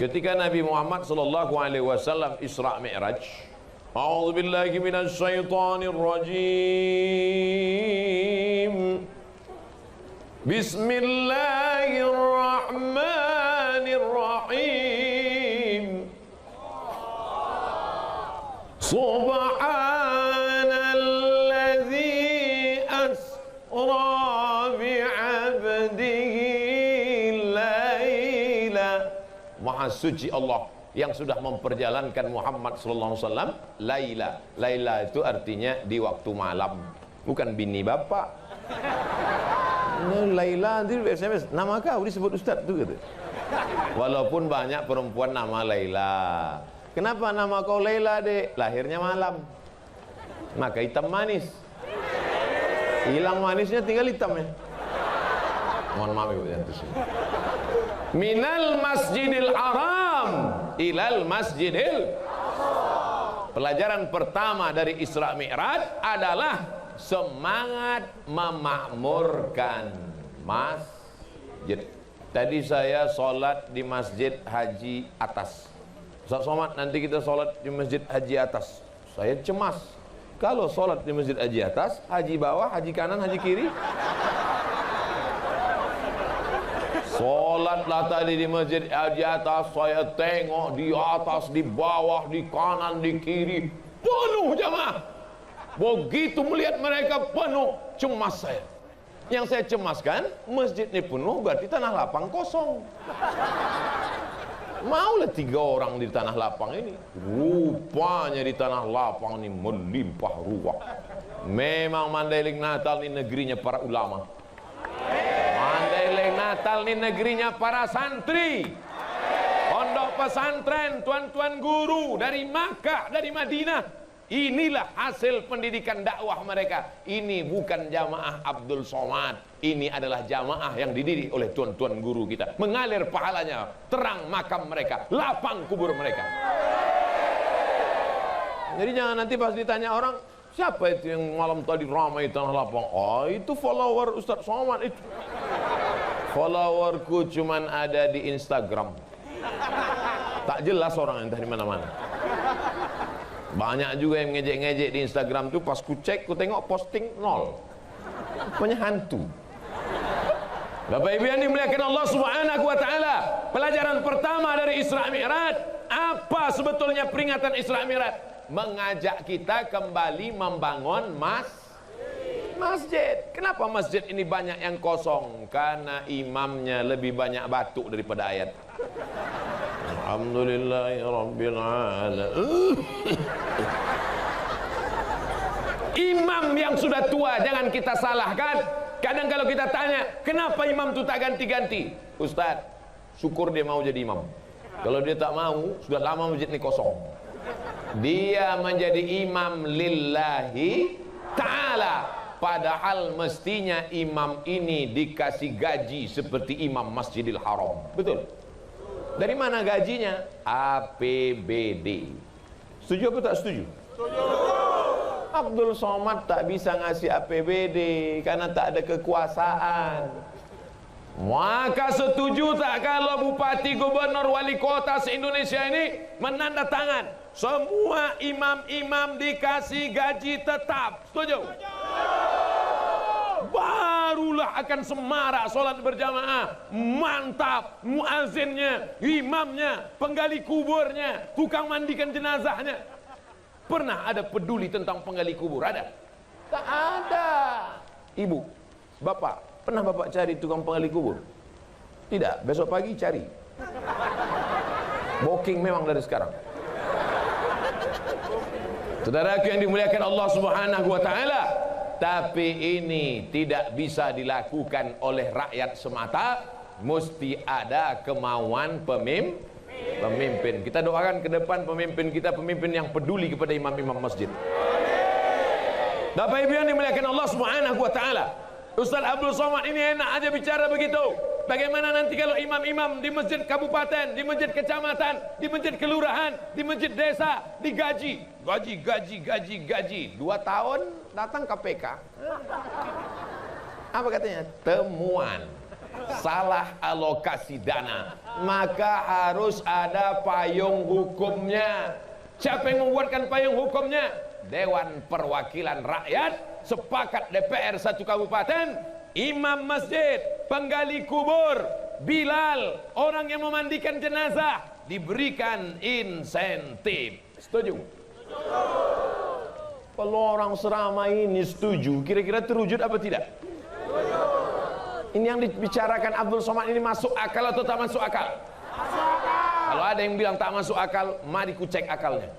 Ketika Nabi Muhammad sallallahu alaihi wasallam Isra Mi'raj, a'udzubillahi minasyaitonir rajim. Bismillahirrahmanirrahim. Subhanalladzi asra bi'abdihi laila. Maha suci Allah yang sudah memperjalankan Muhammad sallallahu alaihi wasallam laila. Laila itu artinya di waktu malam, bukan bini bapak. Laila itu SMS, nama kau disebut ustaz tu kata. Walaupun banyak perempuan nama Laila. Kenapa nama kau Laila, Dek? Lahirnya malam, maka hitam manis. Hilang manisnya, tinggal hitamnya. Mohon maaf Ibu yang terus. Minal masjidil haram ilal masjidil. Pelajaran pertama dari Isra Mi'raj adalah semangat memakmurkan masjid. Tadi saya sholat di Masjid Haji Atas. Ustaz Somad, nanti kita sholat di Masjid Haji Atas. Saya cemas, kalau sholat di Masjid Haji Atas, haji bawah, haji kanan, haji kiri. Sholatlah tadi di Masjid Haji Atas, saya tengok di atas, di bawah, di kanan, di kiri, penuh jamaah. Begitu melihat mereka penuh, cemas saya. Yang saya cemaskan, masjid ini penuh berarti tanah lapang kosong. Maulah 3 orang di tanah lapang ini. Rupanya di tanah lapang ini melimpah ruah. Memang Mandailing Natal ini negerinya para ulama. Mandailing Natal ini negerinya para santri. Pondok pesantren, tuan-tuan guru dari Makkah, dari Madinah. Inilah hasil pendidikan dakwah mereka. Ini bukan jamaah Abdul Somad. Ini adalah jamaah yang dididik oleh tuan-tuan guru kita. Mengalir pahalanya, terang makam mereka, lapang kubur mereka. Jadi jangan nanti pas ditanya orang, siapa itu yang malam tadi ramai tanah lapang? Oh, itu follower Ustaz Somad itu. Followerku cuman ada di Instagram. Tak jelas orang entah di mana-mana. Banyak juga yang ngejek-ngejek di Instagram tuh, pas ku cek, ku tengok posting 0. Rupanya hantu. Bapak Ibu yang dimuliakan Allah Subhanahu wa taala, pelajaran pertama dari Isra Mi'raj, apa sebetulnya peringatan Isra Mi'raj? Mengajak kita kembali membangun masjid. Kenapa masjid ini banyak yang kosong? Karena imamnya lebih banyak batuk daripada ayat. Alhamdulillahirabbil alamin. Imam yang sudah tua jangan kita salahkan. Kadang kalau kita tanya, kenapa imam itu tak ganti-ganti? Ustaz, syukur dia mau jadi imam. Kalau dia tak mau, sudah lama masjid ini kosong. Dia menjadi imam lillahi ta'ala. Padahal mestinya imam ini dikasih gaji seperti imam Masjidil Haram. Betul? Dari mana gajinya? APBD. Setuju apa tak setuju? Setuju. Abdul Somad tak bisa ngasih APBD karena tak ada kekuasaan. Maka setuju tak kalau bupati, gubernur, wali kota se-Indonesia ini menandatangan semua imam-imam dikasih gaji tetap? Setuju? Barulah akan semarak solat berjamaah. Mantap, muazzinnya, imamnya, penggali kuburnya, tukang mandikan jenazahnya. Pernah ada peduli tentang penggali kubur? Ada? Tak ada. Ibu, bapak, pernah bapak cari tukang penggali kubur? Tidak, besok pagi cari. Booking memang dari sekarang. Saudaraku yang dimuliakan Allah Subhanahu wa taala, tapi ini tidak bisa dilakukan oleh rakyat semata, mesti ada kemauan pemimpin. Kita doakan ke depan pemimpin kita, pemimpin yang peduli kepada imam-imam masjid. Bapak Ibu yang dimuliakan Allah Subhanahu wa taala, Ustaz Abdul Somad ini enak aja bicara begitu. Bagaimana nanti kalau imam-imam di masjid kabupaten, di masjid kecamatan, di masjid kelurahan, di masjid desa digaji? Gaji. 2 tahun datang KPK. Apa katanya? Temuan. salah alokasi dana, maka harus ada payung hukumnya. Siapa yang membuatkan payung hukumnya? Dewan Perwakilan Rakyat, sepakat DPR satu kabupaten, imam masjid, penggali kubur, Bilal, orang yang memandikan jenazah, diberikan insentif. Setuju? Kalau orang seramai ini setuju, kira-kira terwujud apa tidak? Ini yang dibicarakan Abdul Somad ini masuk akal atau tak masuk akal? Kalau ada yang bilang tak masuk akal, mari ku cek akalnya.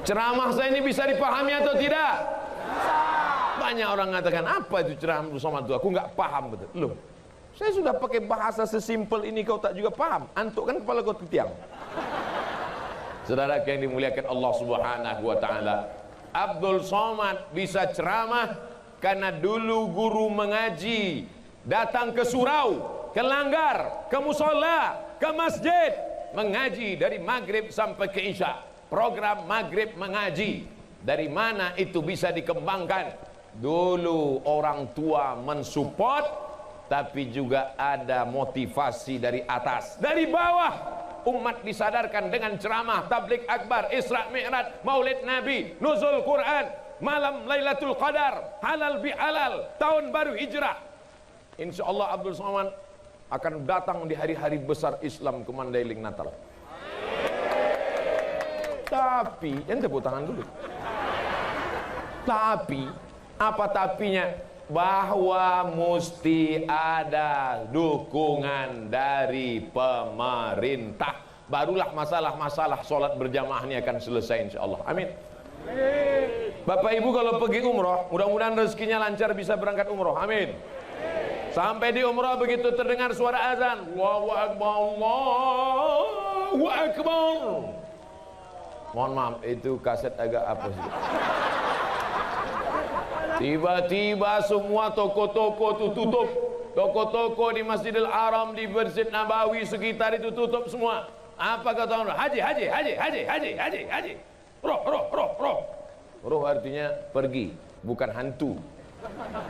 Ceramah saya ini bisa dipahami atau tidak? Banyak orang mengatakan, apa itu ceramah Abdul Somad itu? Aku nggak paham betul. Loh, saya sudah pakai bahasa sesimpel ini, kau tak juga paham? Antuk kan kepala kau ke tiang. Saudara yang dimuliakan Allah Subhanahu wa taala, Abdul Somad bisa ceramah karena dulu guru mengaji datang ke surau, ke langgar, ke musola, ke masjid, mengaji dari maghrib sampai ke isya. Program maghrib mengaji. Dari mana itu bisa dikembangkan? Dulu orang tua mensupport, tapi juga ada motivasi dari atas, dari bawah. Umat disadarkan dengan ceramah, tabligh akbar, Isra Mi'raj, Maulid Nabi, nuzul Quran, malam Lailatul Qadar, halal bihalal, tahun baru hijrah. Insya Allah Abdul Somad akan datang di hari-hari besar Islam ke Mandailing Natal. Tapi, yang tepuk tangan dulu. Tapi, apa tapinya? Bahwa mesti ada dukungan dari pemerintah, barulah masalah-masalah sholat berjamaah ini akan selesai insya Allah. Amin. Bapak Ibu kalau pergi umroh, mudah-mudahan rezekinya lancar bisa berangkat umroh. Amin. Sampai di umroh begitu terdengar suara azan, Allahu Akbar, Allahu Akbar. Mohon maaf, itu kaset agak apa sih? Tiba-tiba semua toko-toko itu tutup. Toko-toko di Masjidil Haram, di Masjid Nabawi sekitar itu tutup semua. Apa kata orang? Haji, haji, haji, haji, haji, haji, haji. Roh, roh, roh, roh. Roh artinya pergi, bukan hantu.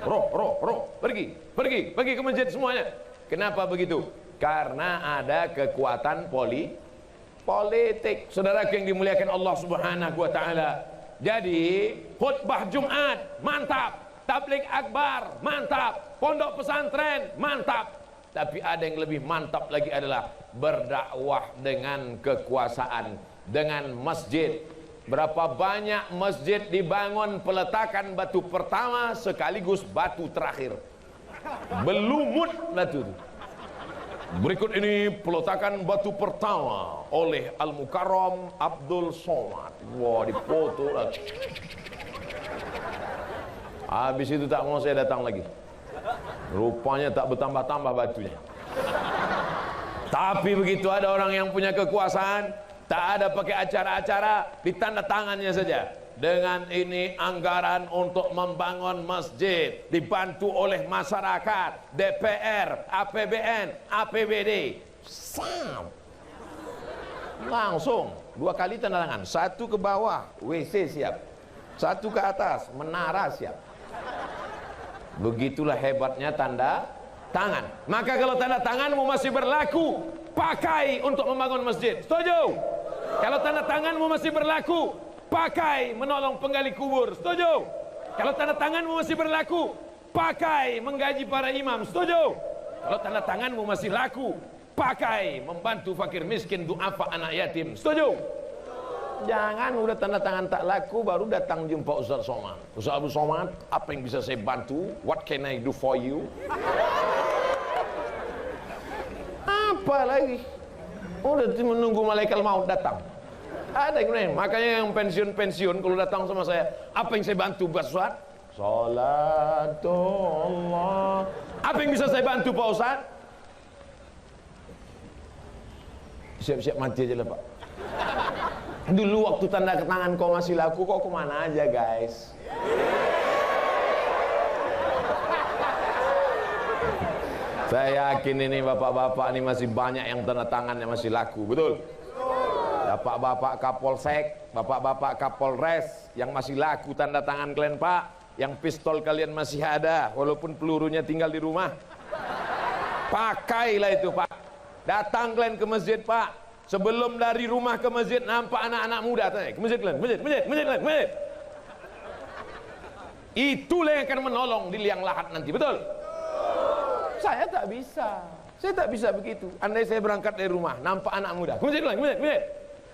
Roh, roh, roh, pergi, pergi, pergi ke masjid semuanya. Kenapa begitu? Karena ada kekuatan politik. Saudara yang dimuliakan Allah Subhanahu wa taala. Jadi khutbah Jumat mantap, tabligh akbar mantap, pondok pesantren mantap. Tapi ada yang lebih mantap lagi adalah berdakwah dengan kekuasaan, dengan masjid. Berapa banyak masjid dibangun peletakan batu pertama sekaligus batu terakhir. Belumut batu. Berikut ini peletakan batu pertama oleh Al-Mukarram Abdul Somad. Wah, dipoto lah. Habis itu tak mau saya datang lagi. Rupanya tak bertambah-tambah batunya. Tapi begitu ada orang yang punya kekuasaan, tak ada pakai acara-acara, ditanda tangannya saja. Dengan ini anggaran untuk membangun masjid dibantu oleh masyarakat, DPR, APBN, APBD. Sam. Langsung 2 kali tanda tangan. 1 ke bawah, WC siap. 1 ke atas, menara siap. Begitulah hebatnya tanda tangan. Maka kalau tanda tanganmu masih berlaku, pakai untuk membangun masjid. Setuju? Kalau tanda tanganmu masih berlaku, pakai menolong penggali kubur. Setuju? Kalau tanda tanganmu masih berlaku, pakai menggaji para imam. Setuju? Kalau tanda tanganmu masih laku, pakai membantu fakir miskin, duafa, anak yatim. Setuju? Jangan udah tanda tangan tak laku baru datang jumpa Ustaz Somad. Ustaz Abdul Somad, apa yang bisa saya bantu? What can I do for you? Apa lagi? Udah menunggu malaikat maut datang. Ada yang lain. Makanya yang pensiun kalau datang sama saya, apa yang saya bantu Pak Ustaz? Salatullah. Apa yang bisa saya bantu Pak Ustaz? Siap-siap mati aja lah Pak. Dulu waktu tanda tangan kau masih laku, kok kemana aja guys? Saya yakin ini bapak-bapak ini masih banyak yang tanda tangannya masih laku, betul? Bapak-bapak Kapolsek, bapak-bapak Kapolres yang masih laku tanda tangan kalian Pak, Yang pistol kalian masih ada, walaupun pelurunya tinggal di rumah. Pakailah itu, Pak. Datang kalian ke masjid, Pak. Sebelum dari rumah ke masjid nampak anak-anak muda, tanya, ke masjid kalian, masjid. Itulah yang akan menolong di liang lahat nanti, betul? Saya tak bisa. Saya tak bisa begitu. Andai saya berangkat dari rumah, nampak anak muda, ke masjid kalian, masjid.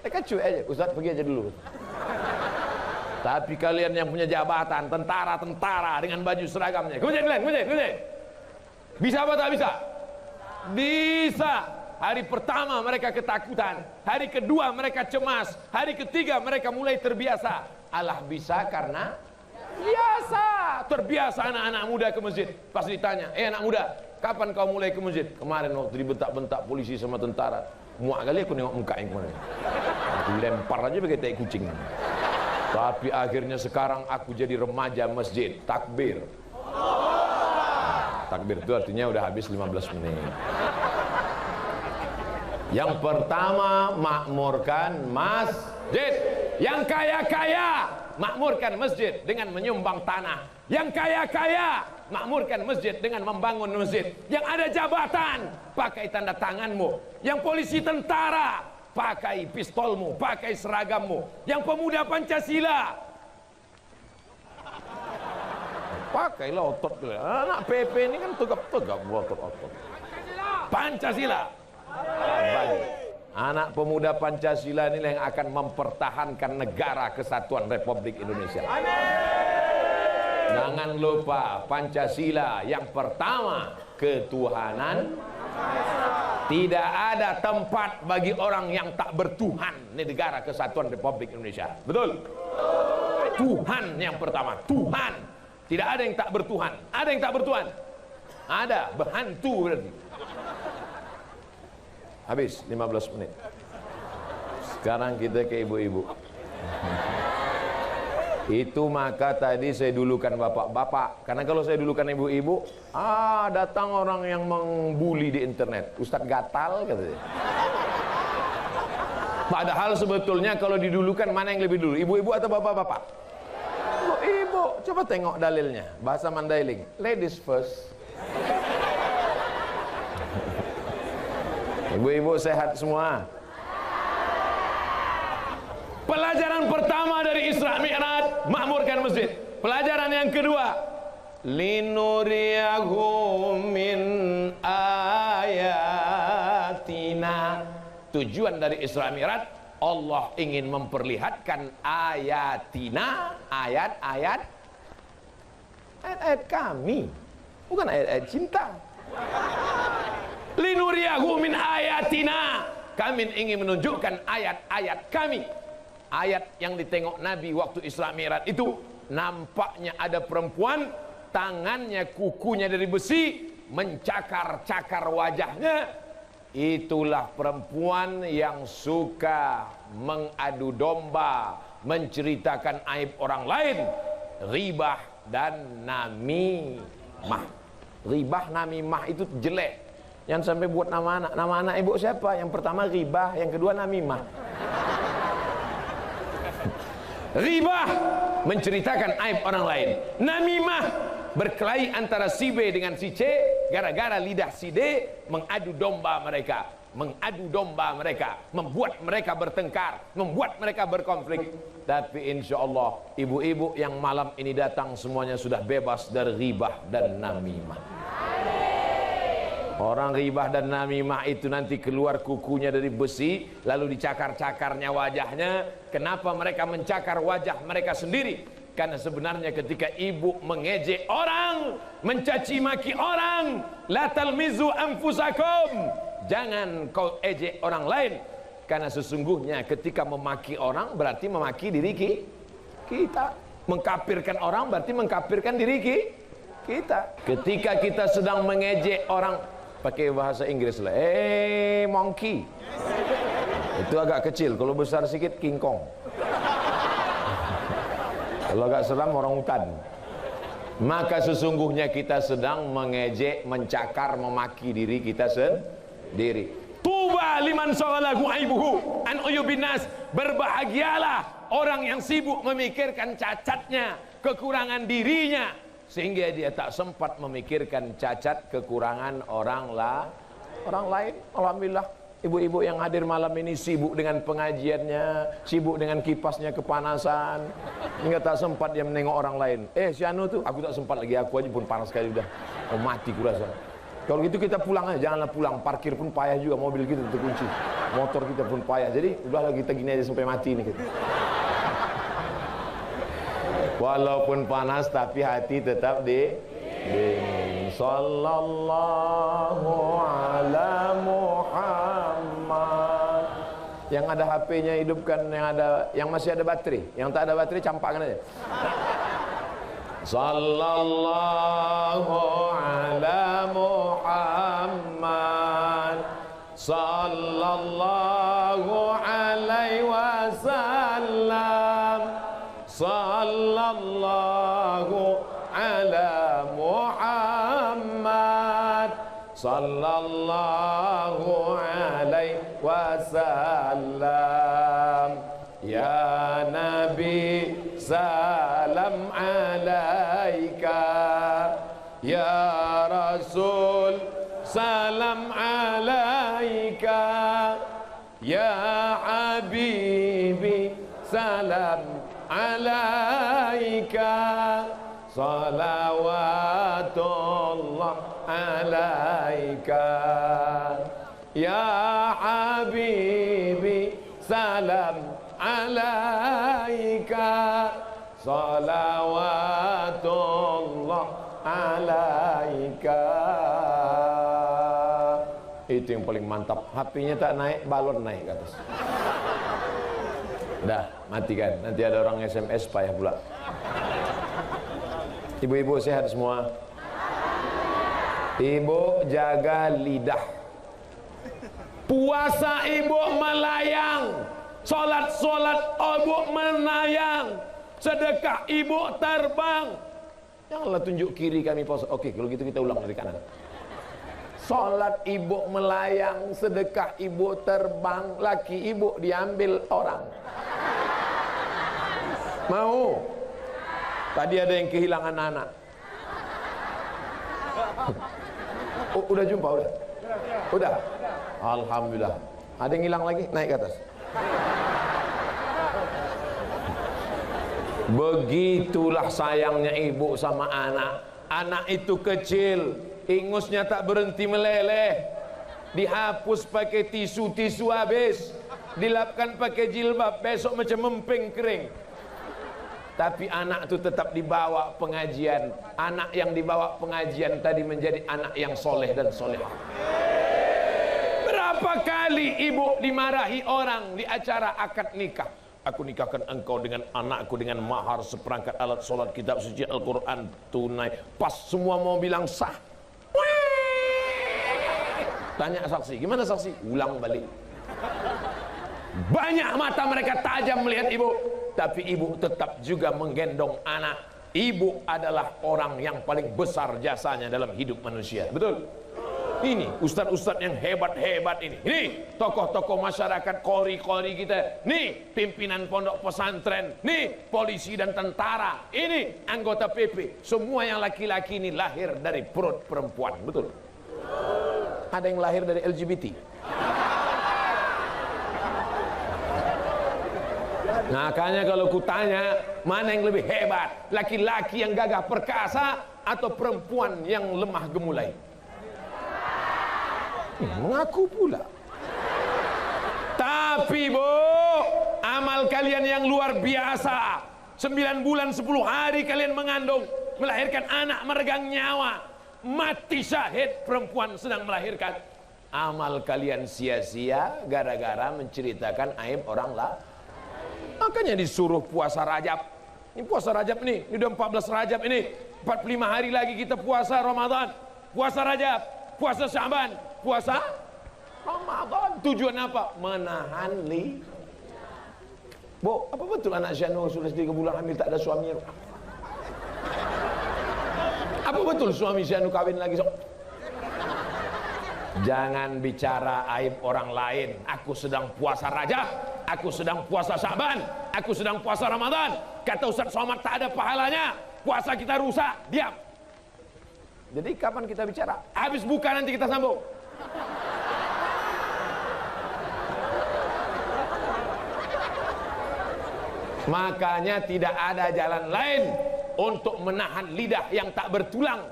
Saya cuek aja, Ustaz pergi aja dulu. Tapi kalian yang punya jabatan, tentara dengan baju seragamnya, kemudian. Bisa apa tak bisa? Bisa. Hari pertama mereka ketakutan, hari kedua mereka cemas, hari ketiga mereka mulai terbiasa. Allah bisa karena biasa. Terbiasa anak-anak muda ke masjid. Pas ditanya, anak muda, kapan kau mulai ke masjid? Kemarin waktu dibentak-bentak polisi sama tentara. Muak kali aku nengok muka yang kemarin. Aku lempar aja pakai tai kucing. Tapi akhirnya sekarang aku jadi remaja masjid. Takbir. Takbir itu artinya udah habis 15 menit. Yang pertama, makmurkan masjid. Yang kaya-kaya, makmurkan masjid dengan menyumbang tanah. Yang kaya-kaya, makmurkan masjid dengan membangun masjid. Yang ada jabatan, pakai tanda tanganmu. Yang polisi tentara, pakai pistolmu, pakai seragammu. Yang pemuda Pancasila, pakailah otot. Anak PP ini kan tegap-tegap otot-otot. Pancasila. Anak pemuda Pancasila ini yang akan mempertahankan negara kesatuan Republik Indonesia. Jangan lupa Pancasila yang pertama, ketuhanan. Tidak ada tempat bagi orang yang tak bertuhan di negara kesatuan Republik Indonesia. Betul? Tuhan yang pertama, Tuhan. Tidak ada yang tak bertuhan. Ada yang tak bertuhan? Ada, berhantu berarti. Habis 15 menit. Sekarang kita ke ibu-ibu. Itu maka tadi saya dulukan bapak-bapak. Karena kalau saya dulukan ibu-ibu, datang orang yang membuli di internet. Ustadz gatal katanya. Padahal sebetulnya kalau didulukan mana yang lebih dulu? Ibu-ibu atau bapak-bapak? Ibu, coba tengok dalilnya. Bahasa Mandailing, ladies first. Ibu-ibu sehat semua? Pelajaran pertama dari Isra Mi'raj, makmurkan masjid. Pelajaran yang kedua, linuriyahu min ayatina. Tujuan dari Isra Mi'raj, Allah ingin memperlihatkan ayatina, ayat-ayat kami, bukan ayat-ayat cinta. Linuriyahu min ayatina, kami ingin menunjukkan ayat-ayat kami. Ayat yang ditengok Nabi waktu Isra Mi'raj itu, nampaknya ada perempuan, tangannya kukunya dari besi, mencakar-cakar wajahnya. Itulah perempuan yang suka mengadu domba, menceritakan aib orang lain, ribah dan namimah. Ribah namimah itu jelek. Yang sampai buat nama anak. Nama anak ibu siapa? Yang pertama ribah, yang kedua namimah. Ribah, menceritakan aib orang lain. Namimah, berkelahi antara si B dengan si C, gara-gara lidah si D mengadu domba mereka. Membuat mereka bertengkar, membuat mereka berkonflik. Tapi insya Allah ibu-ibu yang malam ini datang semuanya sudah bebas dari ribah dan namimah. Orang ribah dan namimah itu nanti keluar kukunya dari besi, lalu dicakar-cakarnya wajahnya. Kenapa mereka mencakar wajah mereka sendiri? Karena sebenarnya ketika ibu mengejek orang, mencaci maki orang, la talmizu anfusakum, jangan kau ejek orang lain. Karena sesungguhnya ketika memaki orang berarti memaki diri kita. Mengkafirkan orang berarti mengkafirkan diri kita. Ketika kita sedang mengejek orang, pakai bahasa Inggris lah, monkey. Itu agak kecil, kalau besar sedikit King Kong. Kalau agak seram orang hutan. Maka sesungguhnya kita sedang mengejek, mencakar, memaki diri kita sendiri. Tuba liman sawalahu aibuhu an uyubinas, berbahagialah orang yang sibuk memikirkan cacatnya, kekurangan dirinya, sehingga dia tak sempat memikirkan cacat kekurangan orang lain. Alhamdulillah, ibu-ibu yang hadir malam ini sibuk dengan pengajiannya, sibuk dengan kipasnya kepanasan, hingga tak sempat dia menengok orang lain. Si Anu tuh, aku tak sempat lagi, aku aja pun panas sekali udah, mati kurasa. Kalau gitu kita pulang aja, janganlah pulang, parkir pun payah juga, mobil kita terkunci, motor kita pun payah. Jadi udahlah kita gini aja sampai mati nih kita. Walaupun panas tapi hati tetap dingin. Sallallahu ala Muhammad. Yang ada HP-nya hidupkan, yang masih ada baterai. Yang tak ada baterai campakkan aja. Sallallahu ala Muhammad. Sallallahu alaihi wasallam. Sallallahu ala Muhammad. Sallallahu alaihi wasallam. Ya Nabi salam alaika. Ya Rasul salam alaika. Ya Habibi salam alaika. Salawatullah alaika. Ya Habibi salam alaika. Salawatullah alaika. Itu yang paling mantap. HP-nya tak naik, balon naik ke atas. Dah, matikan. Nanti ada orang SMS payah pula. Ibu-ibu sehat semua? Ibu jaga lidah. Puasa ibu melayang. Solat ibu menayang. Sedekah ibu terbang. Janganlah tunjuk kiri kami puasa. Oke, kalau gitu kita ulang dari kanan. Solat ibu melayang, sedekah ibu terbang, laki ibu diambil orang. Mau? Tadi ada yang kehilangan anak. Udah jumpa, udah? Udah? Alhamdulillah. Ada yang hilang lagi? Naik ke atas. Begitulah sayangnya ibu sama anak. Anak itu kecil, ingusnya tak berhenti meleleh. Dihapus pakai tisu habis. Dilapkan pakai jilbab, besok macam memping kering. Tapi anak itu tetap dibawa pengajian. Anak yang dibawa pengajian tadi menjadi anak yang soleh dan solehah. Berapa kali ibu dimarahi orang di acara akad nikah. Aku nikahkan engkau dengan anakku dengan mahar seperangkat alat solat, kitab suci Al-Quran tunai. Pas semua mau bilang sah. Tanya saksi, gimana saksi? Ulang balik. Banyak mata mereka tajam melihat ibu, tapi ibu tetap juga menggendong anak. Ibu adalah orang yang paling besar jasanya dalam hidup manusia. Betul? Ini ustadz-ustadz yang hebat-hebat ini tokoh-tokoh masyarakat, kori-kori kita, nih pimpinan pondok pesantren, nih polisi dan tentara, ini anggota PP, semua yang laki-laki ini lahir dari perut perempuan. Betul? Ada yang lahir dari LGBT. Makanya kalau kutanya, mana yang lebih hebat? Laki-laki yang gagah perkasa atau perempuan yang lemah gemulai? Mengaku pula. Tapi bu, amal kalian yang luar biasa. 9 bulan 10 hari kalian mengandung, melahirkan anak meregang nyawa, mati syahid perempuan sedang melahirkan. Amal kalian sia-sia gara-gara menceritakan aib orang lah. Makanya disuruh puasa Rajab. Ini puasa Rajab nih, ini udah 14 Rajab ini. 45 hari lagi kita puasa Ramadan. Puasa Rajab, puasa Syaban, puasa Ramadan. Tujuan apa? Menahan li. Bu, apa betul anak Syanu sudah 3 bulan hamil tak ada suaminya? Apa betul suami Syanu kawin lagi? Jangan bicara aib orang lain. Aku sedang puasa Rajab, aku sedang puasa Sya'ban, aku sedang puasa Ramadan. Kata Ustaz Somad tak ada pahalanya, puasa kita rusak, diam. Jadi kapan kita bicara? Habis buka nanti kita sambung. Makanya tidak ada jalan lain untuk menahan lidah yang tak bertulang.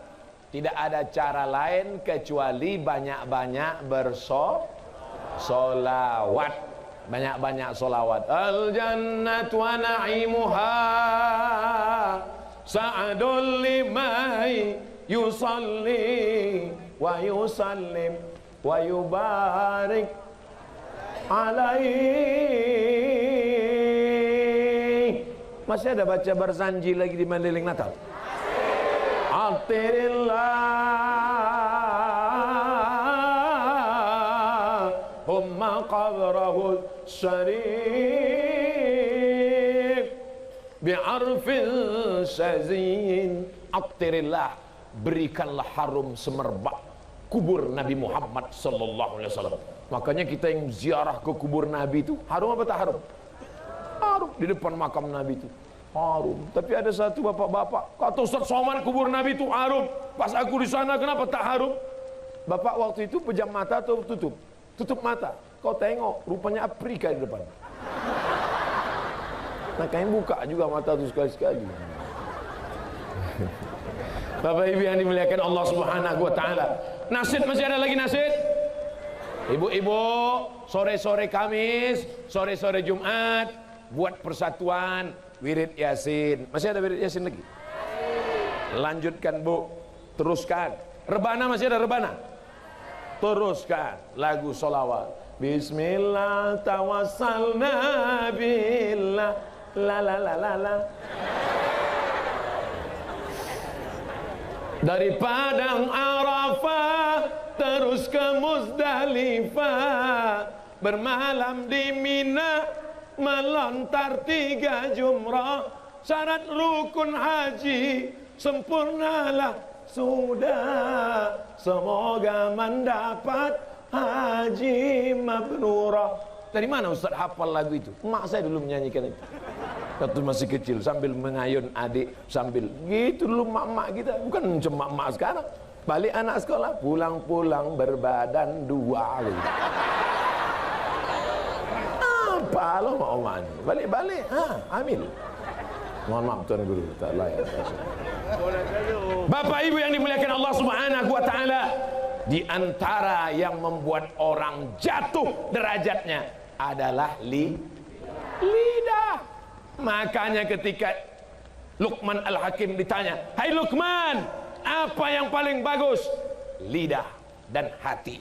Tidak ada cara lain kecuali banyak-banyak bersolawat. Banyak-banyak solawat. Al jannatu wa na'imuha sa'adul limai yusalli wa yusallim wa yubarik alaihi. Masih ada baca Barzanji lagi di Mandailing Natal? Allahumma qabrahu syarif bi'arfin syazin. Attirillah, berikanlah harum semerbak kubur Nabi Muhammad sallallahu alaihi wasallam. Makanya kita yang ziarah ke kubur Nabi itu harum apa tak harum? Harum. Di depan makam Nabi itu harum. Tapi ada satu bapak-bapak kata Ustaz Somad kubur Nabi itu harum. Pas aku di sana kenapa tak harum? Bapak waktu itu pejam mata atau tutup? Tutup mata. Kau tengok rupanya Afrika di depan. Makanya buka juga mata itu sekali-sekali. Bapak Ibu yang dimuliakan Allah Subhanahu wa taala. Nasid masih ada lagi nasid? Ibu-ibu, sore-sore Kamis, sore-sore Jumat buat persatuan wirid Yasin. Masih ada wirid Yasin lagi? Lanjutkan Bu, teruskan. Rebana masih ada rebana? Teruskan lagu solawat. Bismillah tawassalna billah la la la la la. Dari Padang Arafah terus ke Muzdalifah, bermalam di Mina, melontar 3 jumrah. Syarat rukun haji sempurnalah sudah, semoga mendapat haji mabrurah. Dari mana Ustaz hafal lagu itu? Mak saya dulu menyanyikan itu waktu masih kecil, sambil mengayun adik, sambil gitu dulu mak-mak kita. Bukan cuma mak sekarang. Balik anak sekolah, pulang-pulang berbadan 2 gitu. Apa lo mau oman? Balik-balik, ambil. Mohon maaf Tuan Guru, tak layak. Bapak Ibu yang dimuliakan Allah Subhanahu wa taala, di antara yang membuat orang jatuh derajatnya adalah lidah. Makanya ketika Luqman Al-Hakim ditanya, "Hai Luqman, apa yang paling bagus?" Lidah dan hati.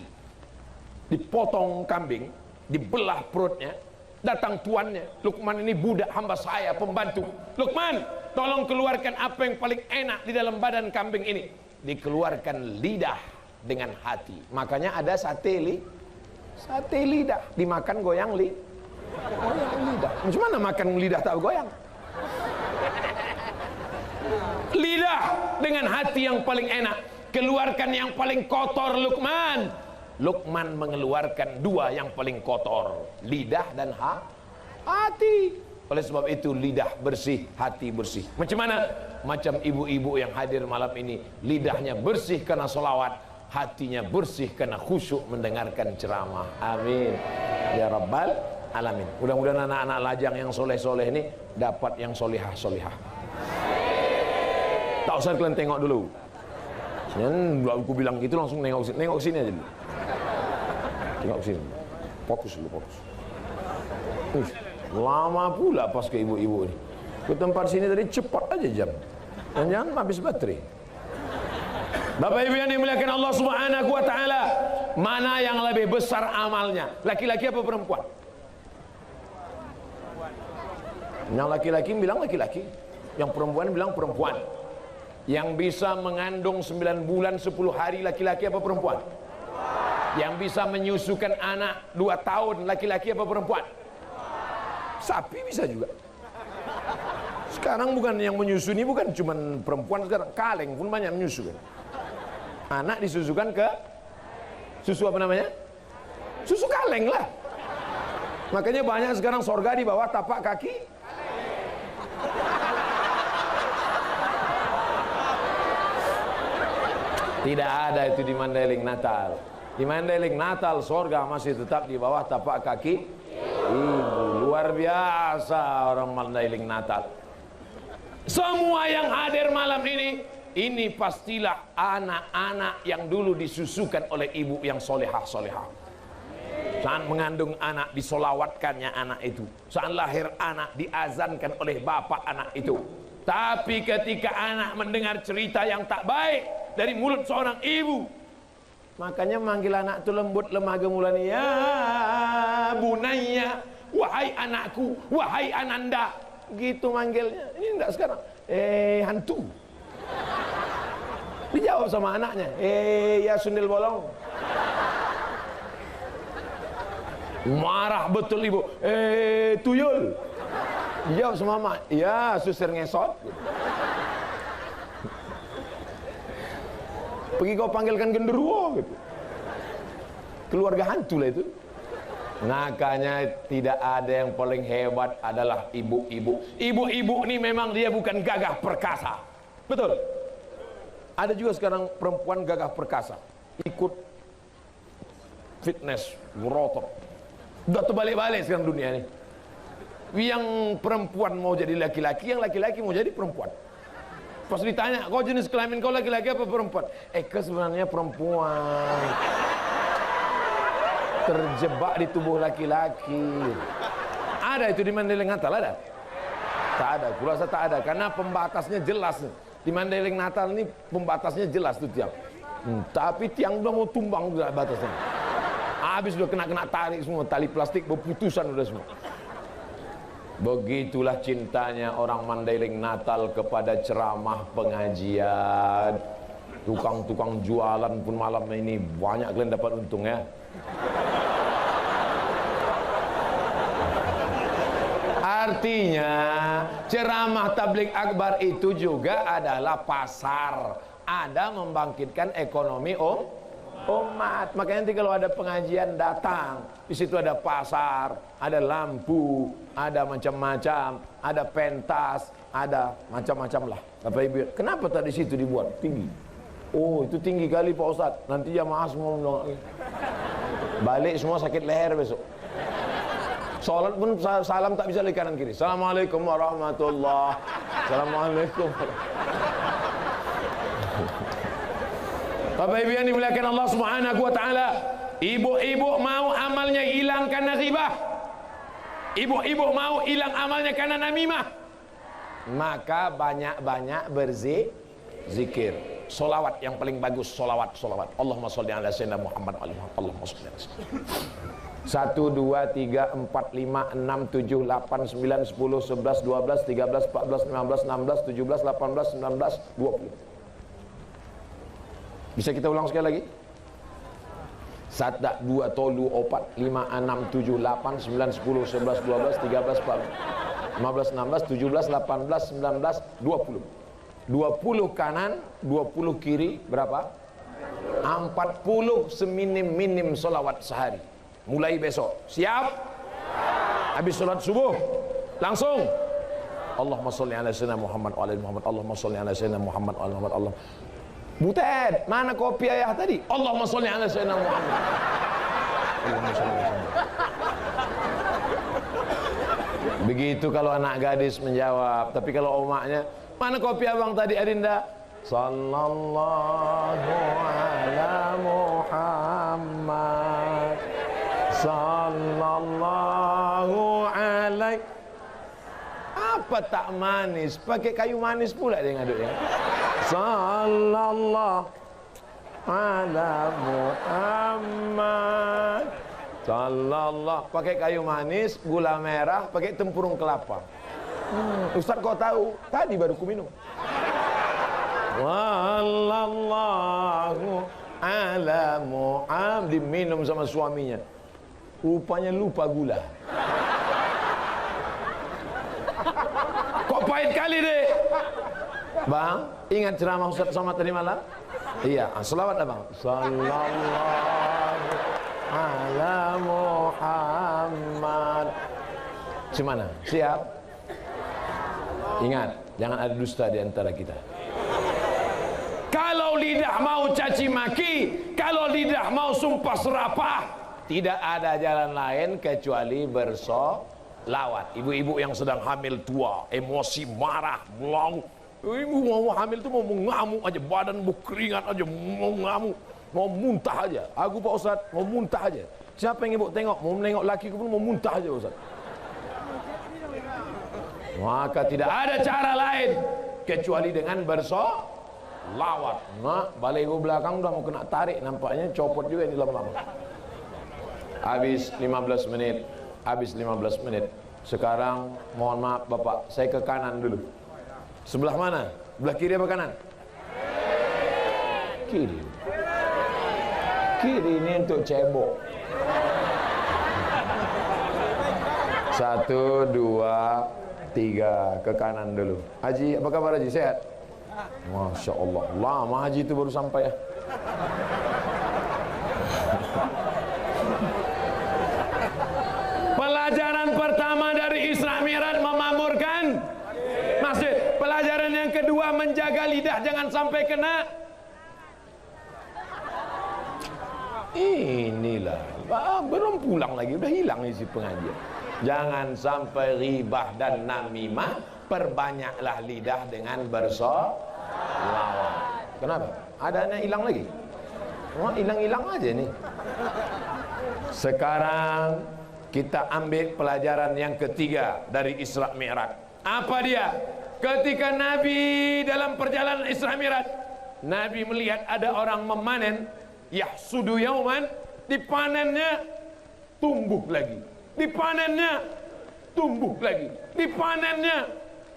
Dipotong kambing, dibelah perutnya, datang tuannya, "Luqman, ini budak hamba saya, pembantu. Luqman, tolong keluarkan apa yang paling enak di dalam badan kambing ini." Dikeluarkan lidah dengan hati. Makanya ada sate lidah, dimakan goyang lidah. Macam mana makan lidah tak goyang? Lidah dengan hati yang paling enak, keluarkan yang paling kotor. Luqman mengeluarkan 2 yang paling kotor, lidah dan hati. Oleh sebab itu lidah bersih, hati bersih. Macam mana? Macam ibu-ibu yang hadir malam ini, lidahnya bersih karena solawat, hatinya bersih karena khusyuk mendengarkan ceramah. Amin ya rabbal alamin. Mudah-mudahan anak-anak lajang yang soleh-soleh ini dapat yang solihah-solihah. Tak usah kalian tengok dulu. Aku bilang gitu langsung nengok sini aja dulu. Tengok sini. Fokus dulu, fokus. Lama pula pas ke ibu-ibu ini. Ke tempat sini tadi cepat aja jam. Dan jangan habis baterai. Bapak Ibu yang dimuliakan Allah Subhanahu wa taala, mana yang lebih besar amalnya? Laki-laki apa perempuan? Yang laki-laki bilang laki-laki, yang perempuan bilang perempuan. Yang bisa mengandung 9 bulan 10 hari laki-laki apa perempuan? Yang bisa menyusukan anak 2 tahun laki-laki apa perempuan? Sapi bisa juga. Sekarang bukan yang menyusui, bukan cuma perempuan, sekarang kaleng pun banyak menyusu. Anak disusukan ke susu apa namanya? Susu kaleng lah. Makanya banyak sekarang sorga di bawah tapak kaki. Tidak ada itu di Mandailing Natal. Di Mandailing Natal sorga masih tetap di bawah tapak kaki ibu. Luar biasa orang Mandailing Natal. Semua yang hadir malam ini pastilah anak-anak yang dulu disusukan oleh ibu yang solehah-solehah. Saat mengandung anak disolawatkannya anak itu. Saat lahir anak diazankan oleh bapak anak itu. Tapi ketika anak mendengar cerita yang tak baik dari mulut seorang ibu, makanya manggil anak itu lembut lemah gemulani, ya bunayya, wahai anakku, wahai ananda, gitu manggilnya. Ini enggak sekarang, hantu. Dijawab sama anaknya, ya sundel bolong. Marah betul ibu, tuyul. Dijawab sama mama, ya susir ngesot. Pergi kau panggilkan genderuwo gitu. Keluarga hantu lah itu. Makanya tidak ada yang paling hebat adalah ibu-ibu. Ibu-ibu ini memang dia bukan gagah perkasa. Betul. Ada juga sekarang perempuan gagah perkasa, ikut fitness, berotot. Udah terbalik-balik sekarang dunia ini. Yang perempuan mau jadi laki-laki, yang laki-laki mau jadi perempuan. Pas ditanya, kau jenis kelamin kau laki-laki apa perempuan? Sebenarnya perempuan. Terjebak di tubuh laki-laki. Ada itu di Mandailing Natal, ada? Tak ada, kurasa tak ada, karena pembatasnya jelas. Di Mandailing Natal ini pembatasnya jelas tuh tiang. Tapi tiang udah mau tumbang udah batasnya. Habis udah kena tarik semua, tali plastik berputusan udah semua. Begitulah cintanya orang Mandailing Natal kepada ceramah pengajian. Tukang-tukang jualan pun malam ini banyak kalian dapat untung ya. Artinya ceramah tabligh akbar itu juga adalah pasar. Ada membangkitkan ekonomi umat. Makanya nanti kalau ada pengajian datang, di situ ada pasar, ada lampu, ada macam-macam, ada pentas, ada macam-macam lah. Bapak Ibu, kenapa tak di situ dibuat tinggi? Oh, itu tinggi kali Pak Ustadz. Nanti jamaah semua balik semua sakit leher besok. Salat pun salam tak bisa dari kanan kiri. Assalamualaikum warahmatullahi wabarakatuh. Assalamualaikum. Bapak Ibu yang dimuliakan Allah Subhanahu wa taala, ibu-ibu mau amalnya hilang karena ghibah. Ibu-ibu mau hilang amalnya karena namimah. Maka banyak-banyak berzikir. Solawat yang paling bagus, solawat. Allahumma sholli ala sayyidina Muhammad wa Allahumma sholli ala sayyidina. 1 2 3 4 5 6 7 8 9 10 11 12 13 14 15 16 17 18 19 20. Bisa kita ulang sekali lagi? 1 2 3 4 5 6 7 8 9 10 11 12 13 14 15 16 17 18 19 20. 20 kanan, 20 kiri, berapa? 40 seminim-minim solawat sehari. Mulai besok. Siap? Habis sholat subuh langsung Allahumma sholli ala sayyidina Muhammad wa ala Muhammad. Allahumma sholli ala sayyidina Muhammad wa ala Muhammad. Allah. Butet, mana kopi ayah tadi? Allahumma sholli ala sayyidina Muhammad. Allahumma sholli ala sayyidina. Begitu kalau anak gadis menjawab, tapi kalau omaknya, mana kopi abang tadi Adinda? Sallallahu ala Muhammad. Sallallahu alaihi. Apa tak manis? Pakai kayu manis pula dia ngaduknya. Sallallahu ala Muhammad. Sallallahu. Pakai kayu manis, gula merah, pakai tempurung kelapa. Ustaz kau tahu? Tadi baru ku minum. Wallallahu ala Muhammad. Diminum sama suaminya. Rupanya lupa gula. Kok pahit kali deh. Bang, ingat ceramah Ustaz Somad tadi malam? Iya, selawat abang. Sallallahu ala Muhammad. Gimana? Siap? Ingat, jangan ada dusta di antara kita. Kalau lidah mau caci maki, kalau lidah mau sumpah serapah, tidak ada jalan lain kecuali bersolawat. Ibu-ibu yang sedang hamil tua, emosi, marah, melau. Ibu mau hamil itu mau mengamuk aja, badan berkeringat aja, mau ngamuk, mau muntah aja. Aku Pak Ustaz mau muntah aja. Siapa yang ibu tengok? Mau menengok laki pun mau muntah aja Ustaz. Maka tidak ada cara lain kecuali dengan bersolawat. Nah, balik ibu belakang udah mau kena tarik, nampaknya copot juga ini lama-lama. Habis 15 menit, habis 15 menit. Sekarang mohon maaf Bapak, saya ke kanan dulu. Sebelah mana? Sebelah kiri apa kanan? Kiri. Kiri ini untuk cebok. 1, 2, 3 ke kanan dulu. Haji, apa kabar Haji? Sehat? Masya Allah, lama Haji itu baru sampai ya. Pelajaran pertama dari Isra Mi'raj memamurkan masjid. Pelajaran yang kedua menjaga lidah jangan sampai kena. Inilah belum pulang lagi udah hilang isi pengajian. Jangan sampai ribah dan namimah. Perbanyaklah lidah dengan bersolawat. Kenapa? Adanya hilang lagi. Wah, hilang-hilang aja nih. Sekarang kita ambil pelajaran yang ketiga dari Isra Mi'raj. Apa dia? Ketika Nabi dalam perjalanan Isra Mi'raj, Nabi melihat ada orang memanen, yahsudu yauman, dipanennya tumbuh lagi, dipanennya tumbuh lagi, dipanennya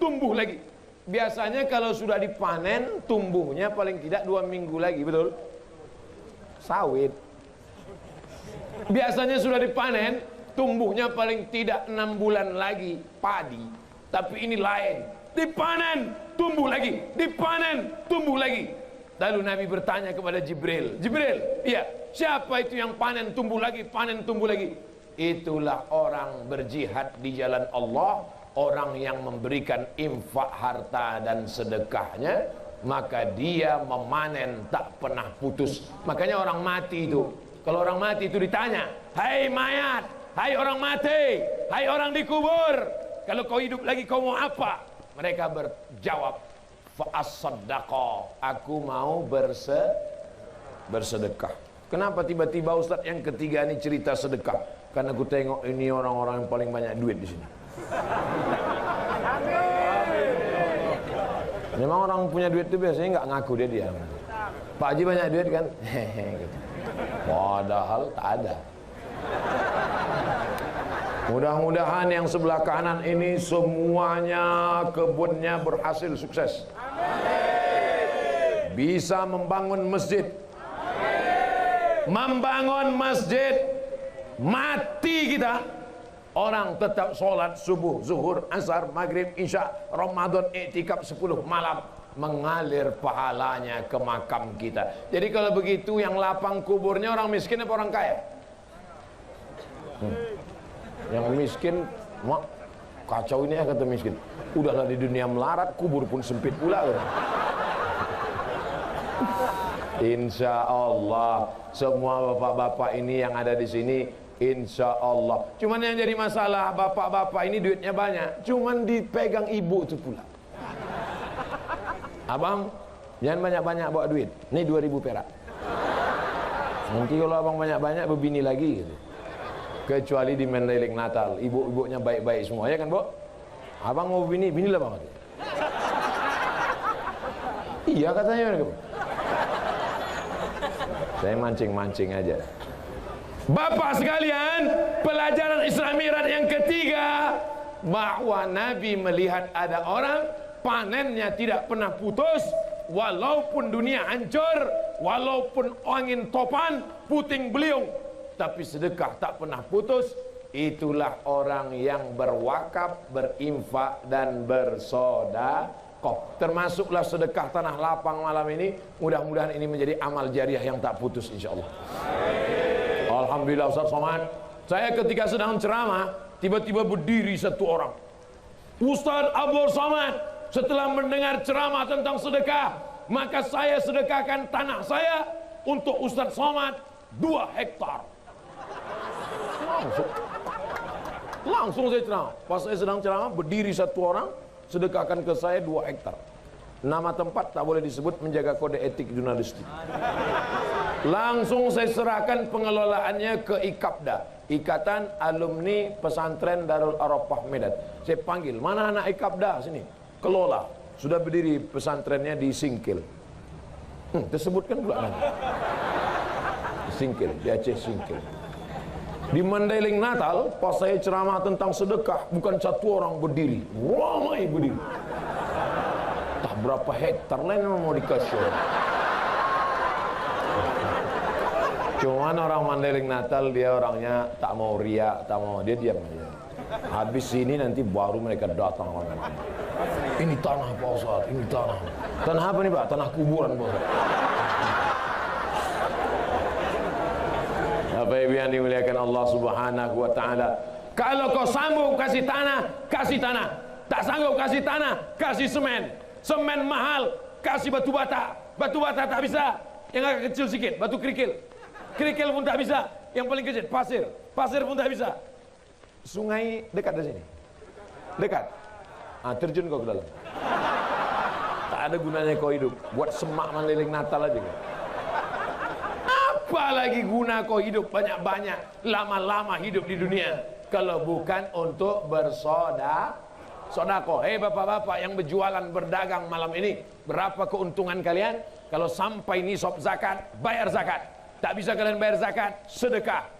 tumbuh lagi. Biasanya kalau sudah dipanen, tumbuhnya paling tidak 2 minggu lagi, betul? Sawit. Biasanya sudah dipanen, tumbuhnya paling tidak 6 bulan lagi, padi. Tapi ini lain, dipanen, tumbuh lagi, dipanen, tumbuh lagi. Lalu Nabi bertanya kepada Jibril, Jibril, iya, siapa itu yang panen, tumbuh lagi, panen, tumbuh lagi? Itulah orang berjihad di jalan Allah, orang yang memberikan infak harta dan sedekahnya, maka dia memanen tak pernah putus. Makanya orang mati itu, kalau orang mati itu ditanya, hai mayat, hai orang mati, hai orang dikubur, kalau kau hidup lagi kau mau apa? Mereka berjawab, fa'as-sadaqah, aku mau bersedekah. Kenapa tiba-tiba Ustadz yang ketiga ini cerita sedekah? Karena aku tengok ini orang-orang yang paling banyak duit di sini. Memang orang punya duit itu biasanya nggak ngaku dia. Pak Haji banyak duit kan? Padahal tak ada. Mudah-mudahan yang sebelah kanan ini semuanya kebunnya berhasil sukses. Bisa membangun masjid. Membangun masjid, mati kita, orang tetap sholat subuh, zuhur, asar, maghrib, isya, Ramadan, iktikaf 10 malam, mengalir pahalanya ke makam kita. Jadi kalau begitu yang lapang kuburnya orang miskin apa orang kaya? Yang miskin, mak, kacau ini ya kata miskin. Udahlah di dunia melarat, kubur pun sempit pula. Insya Allah semua bapak-bapak ini yang ada di sini, insya Allah. Cuman yang jadi masalah bapak-bapak ini duitnya banyak, cuman dipegang ibu itu pula. Abang, jangan banyak-banyak bawa duit. Ini 2.000 perak. Nanti kalau abang banyak-banyak berbini lagi gitu. Kecuali di Mandailing Natal, ibu-ibunya baik-baik semua, ya kan, Bu? Abang mau bini, binilah bang. Iya katanya, Bu. Saya mancing-mancing aja. Bapak sekalian, pelajaran Isra Mi'raj yang ketiga, bahwa Nabi melihat ada orang panennya tidak pernah putus, walaupun dunia hancur, walaupun angin topan, puting beliung, tapi sedekah tak pernah putus. Itulah orang yang berwakaf, berinfak dan bersedekah. Termasuklah sedekah tanah lapang malam ini. Mudah-mudahan ini menjadi amal jariah yang tak putus insyaallah. Alhamdulillah Ustaz Somad, saya ketika sedang ceramah, tiba-tiba berdiri satu orang. Ustaz Abdul Somad, setelah mendengar ceramah tentang sedekah, maka saya sedekahkan tanah saya untuk Ustaz Somad 2 hektar. Langsung saya ceramah. Pas saya sedang ceramah, berdiri satu orang, sedekahkan ke saya 2 hektar. Nama tempat tak boleh disebut, menjaga kode etik jurnalistik. Langsung saya serahkan pengelolaannya ke IKAPDA, Ikatan Alumni Pesantren Darul Arafah Medan. Saya panggil, mana anak IKAPDA sini? Kelola. Sudah berdiri pesantrennya di Singkil. Tersebutkan pula kan? Singkil, di Aceh Singkil. Di Mandailing Natal, pas saya ceramah tentang sedekah, bukan satu orang berdiri, ramai berdiri. Tak berapa hektar lain yang mau dikasih. Cuman orang Mandailing Natal, dia orangnya tak mau riak, tak mau, dia diam aja. Habis sini nanti baru mereka datang orang. Ini tanah Pak Ustaz, ini tanah. Tanah apa nih Pak? Tanah kuburan Pak Ustaz. Bapak Ibu yang dimuliakan Allah Subhanahu wa taala, kalau kau sanggup kasih tanah, kasih tanah. Tak sanggup kasih tanah, kasih semen. Semen mahal, kasih batu bata. Batu bata tak bisa, yang agak kecil sedikit, batu kerikil. Kerikil pun tak bisa, yang paling kecil pasir. Pasir pun tak bisa. Sungai dekat dari sini. Dekat. Terjun kau ke dalam. Tak ada gunanya kau hidup. Buat semak Mandailing Natal aja kau. Apalagi guna kau hidup banyak-banyak, lama-lama hidup di dunia, kalau bukan untuk bersodako. Hei bapak-bapak yang berjualan, berdagang malam ini, berapa keuntungan kalian? Kalau sampai nisab zakat, bayar zakat. Tak bisa kalian bayar zakat, sedekah.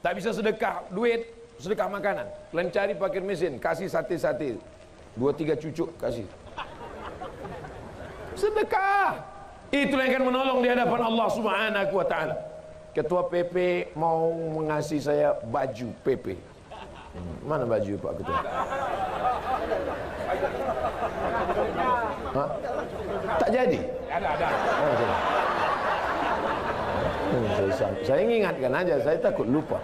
Tak bisa sedekah duit, sedekah makanan. Kalian cari fakir miskin, kasih sate-sate, 2-3 cucuk kasih. Sedekah. Itulah yang akan menolong di hadapan Allah Subhanahu wa taala. Ketua PP mau mengasih saya baju PP. Mana baju Pak Ketua? Hah? Tak jadi? Ada. Saya ingatkan aja, saya takut lupa.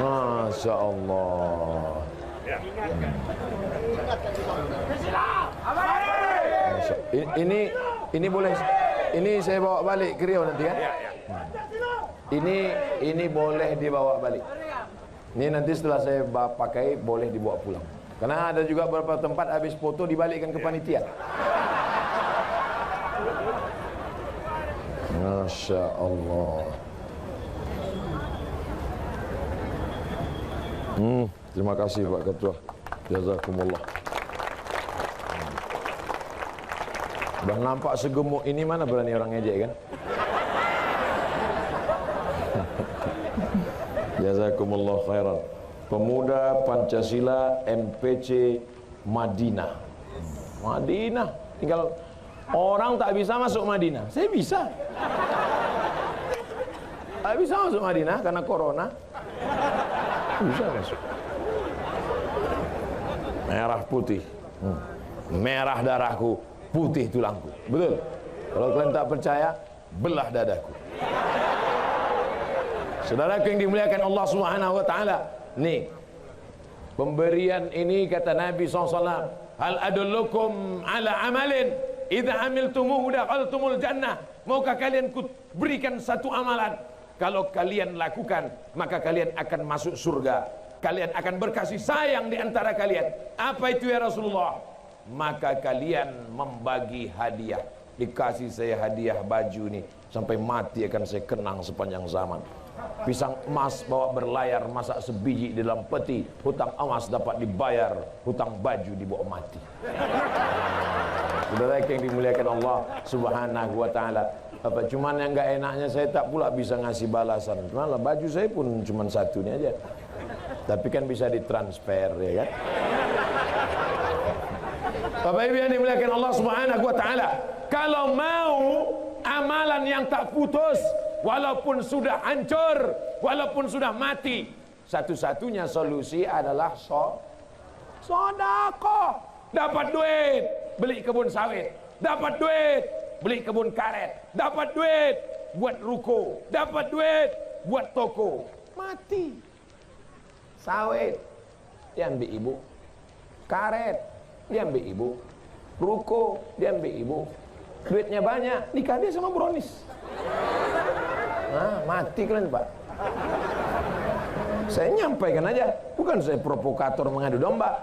Masya Allah. Ini boleh, ini saya bawa balik ke Riau nanti kan? Ini boleh dibawa balik. Ini nanti setelah saya pakai boleh dibawa pulang. Karena ada juga beberapa tempat habis foto dibalikkan ke panitia. Masya Allah. Terima kasih Pak Ketua. Jazakumullah. Dah nampak segemuk ini, mana berani orang ngejek kan? Jazakumullah khairan. Pemuda Pancasila MPC Madinah. Madinah. Tinggal orang tak bisa masuk Madinah. Saya bisa. Tak bisa masuk Madinah karena corona. Bisa masuk. Merah putih. Merah darahku, putih tulangku. Betul. Kalau kalian tak percaya, belah dadaku. Saudara yang dimuliakan Allah Subhanahu wa taala, nih pemberian ini kata Nabi SAW, hal adullukum ala amalin idza amiltumuhu dakhaltumul jannah. Maukah kalian ku berikan satu amalan, kalau kalian lakukan maka kalian akan masuk surga, kalian akan berkasih sayang di antara kalian. Apa itu ya Rasulullah? Maka kalian membagi hadiah. Dikasih saya hadiah baju nih, sampai mati akan saya kenang sepanjang zaman. Pisang emas bawa berlayar, masak sebiji di dalam peti. Hutang emas dapat dibayar, hutang baju dibawa mati. Saudara yang dimuliakan Allah Subhanahu wa taala, apa cuman yang enggak enaknya saya tak pula bisa ngasih balasan. Malah baju saya pun cuman satu ini aja. Tapi kan bisa ditransfer ya kan? Bapak Ibu yang dimuliakan Allah Subhanahu wa taala, kalau mau amalan yang tak putus, walaupun sudah hancur, walaupun sudah mati, satu-satunya solusi adalah sedekah. Dapat duit, beli kebun sawit. Dapat duit, beli kebun karet. Dapat duit, buat ruko, dapat duit buat toko, mati. Sawit diambil ibu, karet diambil ibu, ruko diambil ibu, duitnya banyak, nikah dia sama Bronis. Nah, mati kalian Pak. Saya nyampaikan aja, bukan saya provokator mengadu domba.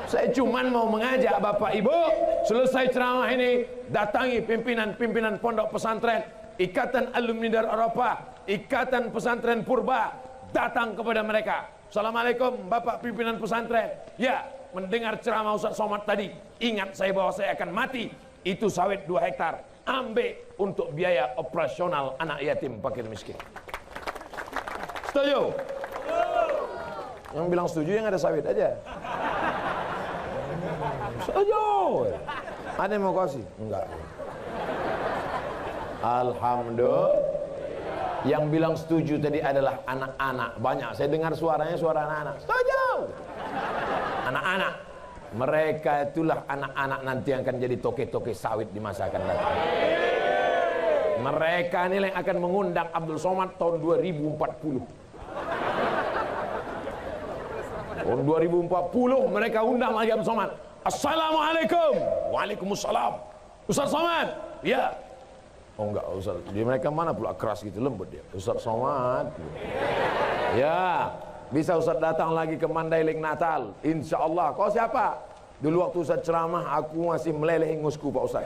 Saya cuman mau mengajak Bapak Ibu, selesai ceramah ini, datangi pimpinan-pimpinan pondok pesantren, Ikatan Alumni Darul Arafah, Ikatan Pesantren Purba, datang kepada mereka. Assalamualaikum Bapak pimpinan pesantren. Ya, mendengar ceramah Ustaz Somad tadi, ingat saya bahwa saya akan mati. Itu sawit 2 hektar, ambil untuk biaya operasional anak yatim fakir miskin. Setuju? Yang bilang setuju yang ada sawit aja. Setuju. Ada yang mau kasih? Enggak. Alhamdulillah. Yang bilang setuju tadi adalah anak-anak. Banyak. Saya dengar suaranya suara anak-anak. Setuju. Anak-anak. Mereka itulah anak-anak nanti yang akan jadi toke-toke sawit di masa akan datang. Mereka inilah yang akan mengundang Abdul Somad tahun 2040. Tahun 2040 mereka undang lagi Abdul Somad. Assalamualaikum. Waalaikumsalam. Ustaz Somad. Ya. Oh enggak Ustaz. Di mereka mana pula keras gitu, lembut dia. Ustaz Somad. Ya. Bisa Ustaz datang lagi ke Mandailing Natal. Insya Allah. Kau siapa? Dulu waktu Ustaz ceramah aku masih meleleh ingusku Pak Ustaz.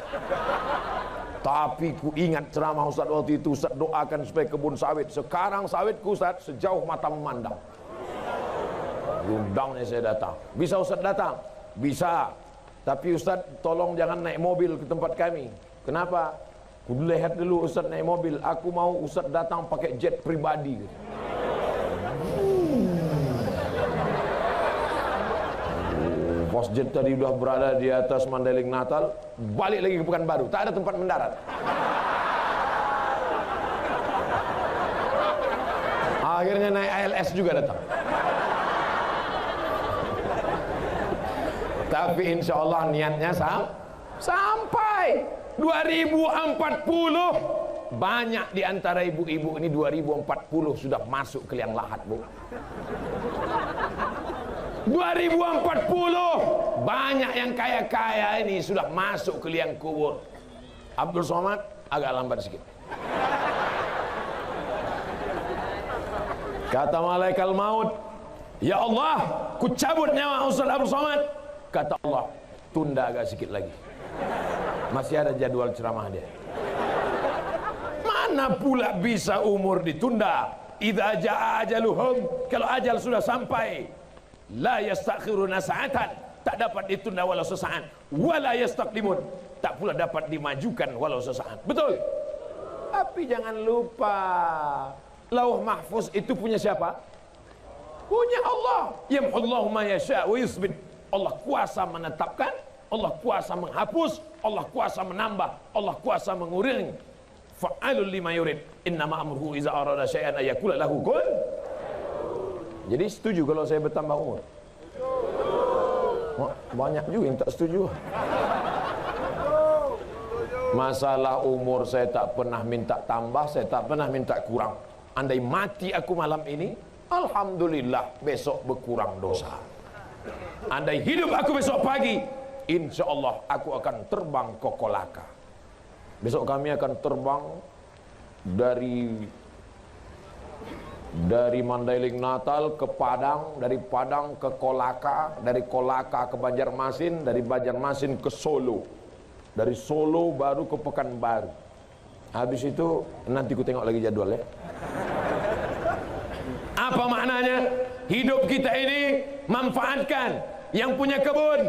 Tapi ku ingat ceramah Ustaz waktu itu. Ustaz doakan supaya kebun sawit. Sekarang sawitku Ustaz sejauh mata memandang. Undangnya saya datang. Bisa Ustaz datang? Bisa. Tapi Ustaz tolong jangan naik mobil ke tempat kami. Kenapa? Ku lihat dulu Ustaz naik mobil. Aku mau Ustaz datang pakai jet pribadi. Pos jet tadi udah berada di atas Mandailing Natal, balik lagi ke Pekanbaru, tak ada tempat mendarat. Akhirnya naik ALS juga datang. Tapi insya Allah niatnya sampai 2040. Banyak di antara ibu-ibu ini 2040 sudah masuk ke liang lahat, Bu. 2040 banyak yang kaya-kaya ini sudah masuk ke liang kubur. Abdul Somad agak lambat sedikit. Kata malaikat maut, ya Allah, ku cabut nyawa Ustaz Abdul Somad. Kata Allah, tunda agak sedikit lagi. Masih ada jadwal ceramah dia. Mana pula bisa umur ditunda? Idza jaa ajaluhum, kalau ajal sudah sampai, la yastakhiruna sa'atan, tak dapat ditunda walau sesaat, wala yastaqdimun, tak pula dapat dimajukan walau sesaat. Betul? Tapi jangan lupa, Lauh Mahfuz itu punya siapa? Punya Allah. Yamhullahu ma yasha wa yusbit. Allah kuasa menetapkan, Allah kuasa menghapus, Allah kuasa menambah, Allah kuasa mengurangi. Fa'alul lima yurid. Innama amruhu iza arada syai'an ayakula lahu kun. Jadi setuju kalau saya bertambah umur? Banyak juga yang tak setuju. Masalah umur saya tak pernah minta tambah, saya tak pernah minta kurang. Andai mati aku malam ini, alhamdulillah besok berkurang dosa. Andai hidup aku besok pagi, insya Allah aku akan terbang ke Kolaka. Besok kami akan terbang dari Mandailing Natal ke Padang, dari Padang ke Kolaka, dari Kolaka ke Banjarmasin, dari Banjarmasin ke Solo, dari Solo baru ke Pekanbaru. Habis itu nanti ku tengok lagi jadwalnya. Apa maknanya? Hidup kita ini manfaatkan. Yang punya kebun,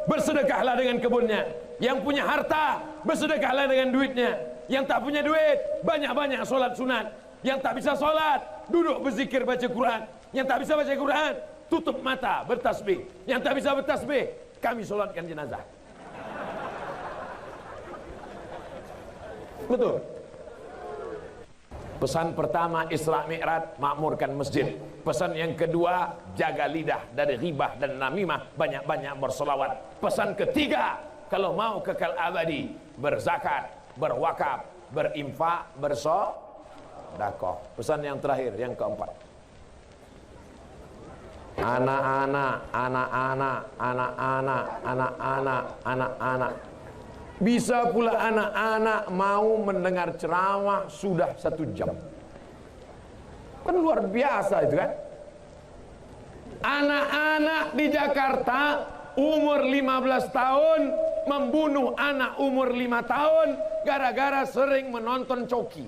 bersedekahlah dengan kebunnya. Yang punya harta, bersedekahlah dengan duitnya. Yang tak punya duit, banyak-banyak solat sunat. Yang tak bisa solat, duduk berzikir baca Quran. Yang tak bisa baca Quran, tutup mata bertasbih. Yang tak bisa bertasbih, kami solatkan jenazah. Betul. Pesan pertama Isra Mi'raj, makmurkan masjid. Pesan yang kedua, jaga lidah dari ghibah dan namimah, banyak-banyak berselawat. Pesan ketiga, kalau mau kekal abadi, berzakat, berwakaf, Berinfak, bersedekah. Pesan yang terakhir, yang keempat. Anak-anak, anak-anak, anak-anak, anak-anak, anak-anak. Bisa pula anak-anak mau mendengar ceramah sudah 1 jam. Kan luar biasa itu kan. Anak-anak di Jakarta umur 15 tahun membunuh anak umur 5 tahun gara-gara sering menonton Coki.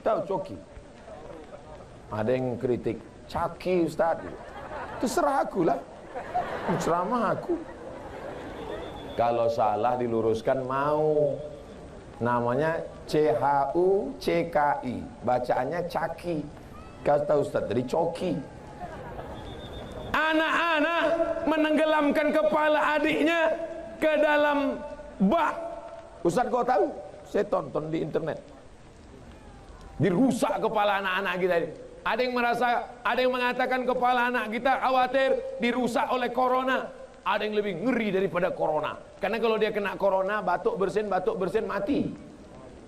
Tahu Coki? Ada yang kritik, Caki Ustaz. Terserah aku lah, ceramah aku. Kalau salah diluruskan mau. Namanya CHUCKI, bacaannya Caki. Kata Ustaz dari Coki. Anak-anak menenggelamkan kepala adiknya ke dalam bak. Ustaz kau tahu? Saya tonton di internet. Dirusak kepala anak-anak kita ini. Ada yang mengatakan kepala anak kita khawatir dirusak oleh corona. Ada yang lebih ngeri daripada corona. Karena kalau dia kena corona, batuk bersin mati.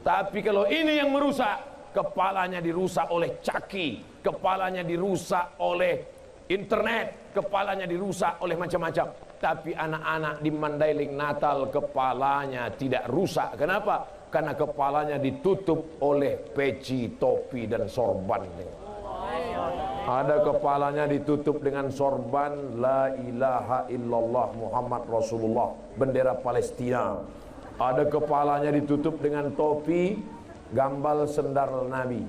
Tapi kalau ini yang merusak, kepalanya dirusak oleh Caki, kepalanya dirusak oleh internet, kepalanya dirusak oleh macam-macam. Tapi anak-anak di Mandailing Natal kepalanya tidak rusak. Kenapa? Karena kepalanya ditutup oleh peci, topi dan sorban. Ada kepalanya ditutup dengan sorban La ilaha illallah Muhammad Rasulullah, bendera Palestina. Ada kepalanya ditutup dengan topi gambar sendal Nabi.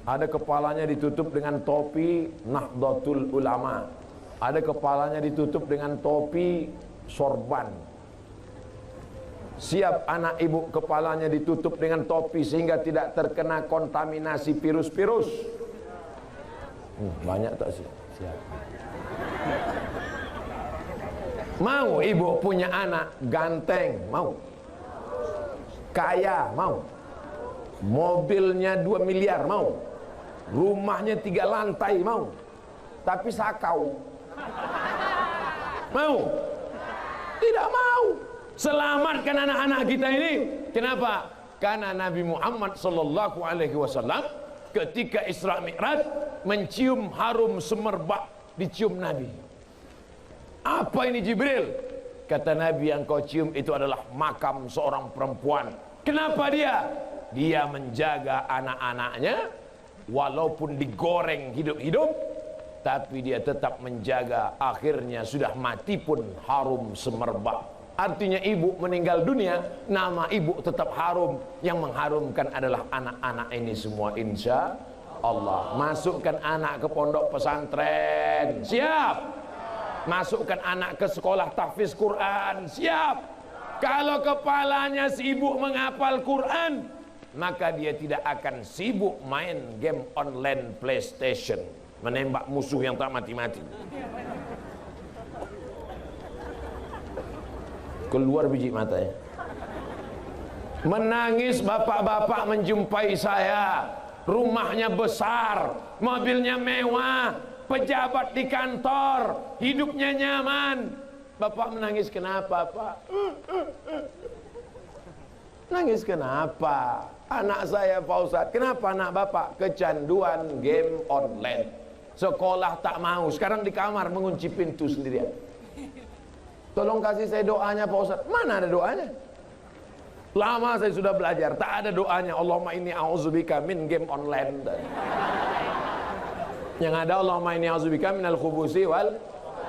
Ada kepalanya ditutup dengan topi Nahdlatul Ulama. Ada kepalanya ditutup dengan topi sorban. Siap anak ibu kepalanya ditutup dengan topi sehingga tidak terkena kontaminasi virus-virus. Banyak tak siap? Siap. Mau ibu punya anak ganteng? Mau. Kaya? Mau. Mobilnya 2 miliar? Mau. Rumahnya 3 lantai? Mau. Tapi sakau? Mau? Tidak mau. Selamatkan anak-anak kita ini. Kenapa? Karena Nabi Muhammad SAW ketika Isra Mi'raj mencium harum semerbak, dicium Nabi. Apa ini Jibril? Kata Nabi, yang kau cium itu adalah makam seorang perempuan. Kenapa dia? Dia menjaga anak-anaknya walaupun digoreng hidup-hidup, tapi dia tetap menjaga, akhirnya sudah mati pun harum semerbak. Artinya ibu meninggal dunia, nama ibu tetap harum. Yang mengharumkan adalah anak-anak ini semua, insya Allah. Masukkan anak ke pondok pesantren, siap. Masukkan anak ke sekolah tahfiz Quran, siap. Kalau kepalanya sibuk menghafal Quran, maka dia tidak akan sibuk main game online PlayStation, menembak musuh yang tak mati-mati. Keluar biji matanya. Menangis bapak-bapak menjumpai saya. Rumahnya besar, mobilnya mewah, pejabat di kantor, hidupnya nyaman. Bapak menangis kenapa, Pak? Nangis kenapa? Anak saya, Pak Ustadz. Kenapa anak bapak? Kecanduan game online. Sekolah tak mau, sekarang di kamar mengunci pintu sendirian. Tolong kasih saya doanya Pak Ustaz. Mana ada doanya? Lama saya sudah belajar, tak ada doanya. Allahumma inni a'udzubika min game online. Yang ada Allahumma inni a'udzubika minal khubusi wal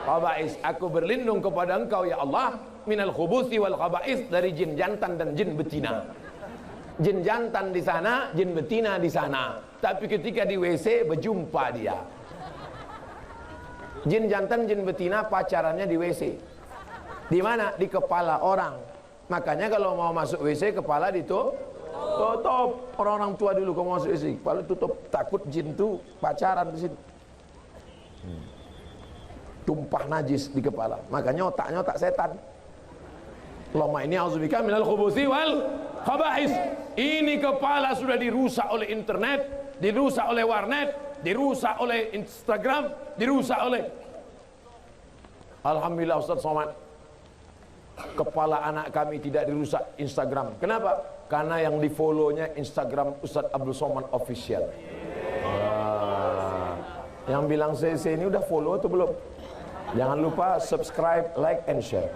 khaba'is. Aku berlindung kepada Engkau ya Allah minal khubusi wal khaba'is, dari jin jantan dan jin betina. Jin jantan di sana, jin betina di sana. Tapi ketika di WC berjumpa dia. Jin jantan, jin betina pacarannya di WC. Di mana? Di kepala orang. Makanya kalau mau masuk WC kepala ditutup. Orang-orang tua dulu kalau mau masuk WC kepala tutup, takut jin tuh pacaran di sini. Tumpah najis di kepala. Makanya otaknya otak setan. Allahumma inni a'udzubika minal khubuthi wal khaba'is. Ini kepala sudah dirusak oleh internet, dirusak oleh warnet, dirusak oleh Instagram, dirusak oleh. Alhamdulillah Ustaz Somad. kepala anak kami tidak dirusak Instagram. Kenapa? Karena yang di follow-nya Instagram Ustadz Abdul Somad Official. Yang bilang CC ini udah follow atau belum? Jangan lupa subscribe, like, and share.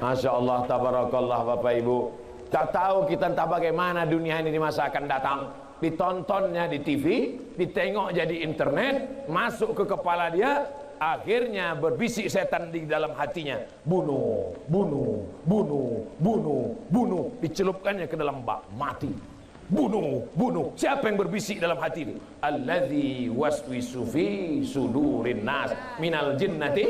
Masya Allah, tabarakallah Bapak Ibu. Tak tahu kita entah bagaimana dunia ini di masa akan datang. Ditontonnya di TV, ditengok jadi internet, masuk ke kepala dia, akhirnya berbisik setan di dalam hatinya. Bunuh, bunuh, bunuh, bunuh, bunuh. Dicelupkannya ke dalam bak, mati. Bunuh, bunuh. Siapa yang berbisik dalam hati ini? Alladzi waswisu fi sudurin nas minal jinnati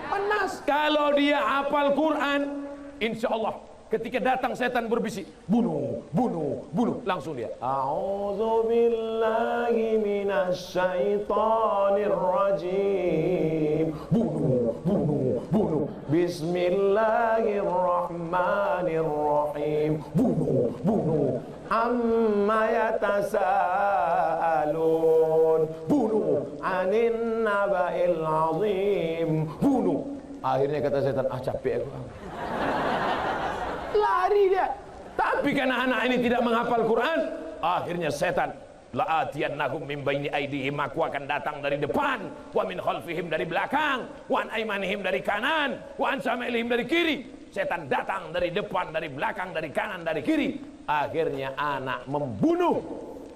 wan nas. Kalau dia hafal Quran, insya Allah ketika datang setan berbisik, bunuh, bunuh, bunuh, langsung dia. A'udzubillahi minasyaitonir rajim. Bunuh, bunuh, bunuh. Bismillahirrahmanirrahim. Bunuh, bunuh. Amma yatasaalun. Bunuh anin naba'il azim. Bunuh. Akhirnya kata setan, capek aku. Lari dia. Tapi karena anak ini tidak menghafal Quran, akhirnya setan, la'atiyannahum min baini aydihim, aku akan datang dari depan, wa min khalfihim dari belakang, wa an aymanihim dari kanan, wa an shama'ilihim dari kiri. Setan datang dari depan, dari belakang, dari kanan, dari kiri. Akhirnya anak membunuh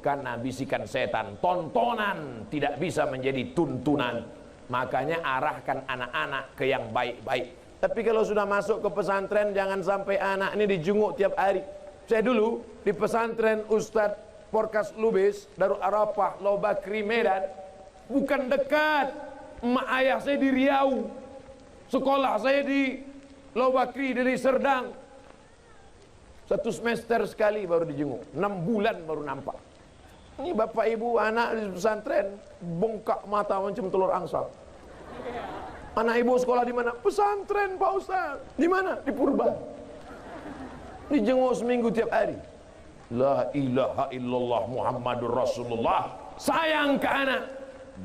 karena bisikan setan. Tontonan tidak bisa menjadi tuntunan. Makanya arahkan anak-anak ke yang baik-baik. Tapi kalau sudah masuk ke pesantren, jangan sampai anak ini dijunguk tiap hari. Saya dulu di pesantren Ustadz Porkas Lubis, Darul Arafah, Lobakri, Medan, bukan dekat. Emak ayah saya di Riau, sekolah saya di Lobakri, dari Serdang. 1 semester sekali baru dijenguk, 6 bulan baru nampak. Ini bapak ibu anak di pesantren bongkak mata macam telur angsa. Anak ibu sekolah di mana? Pesantren Pak Ustaz. Di mana? Di Purba. Dijenguk seminggu tiap hari. La ilaha illallah Muhammadur Rasulullah. Sayang ke anak,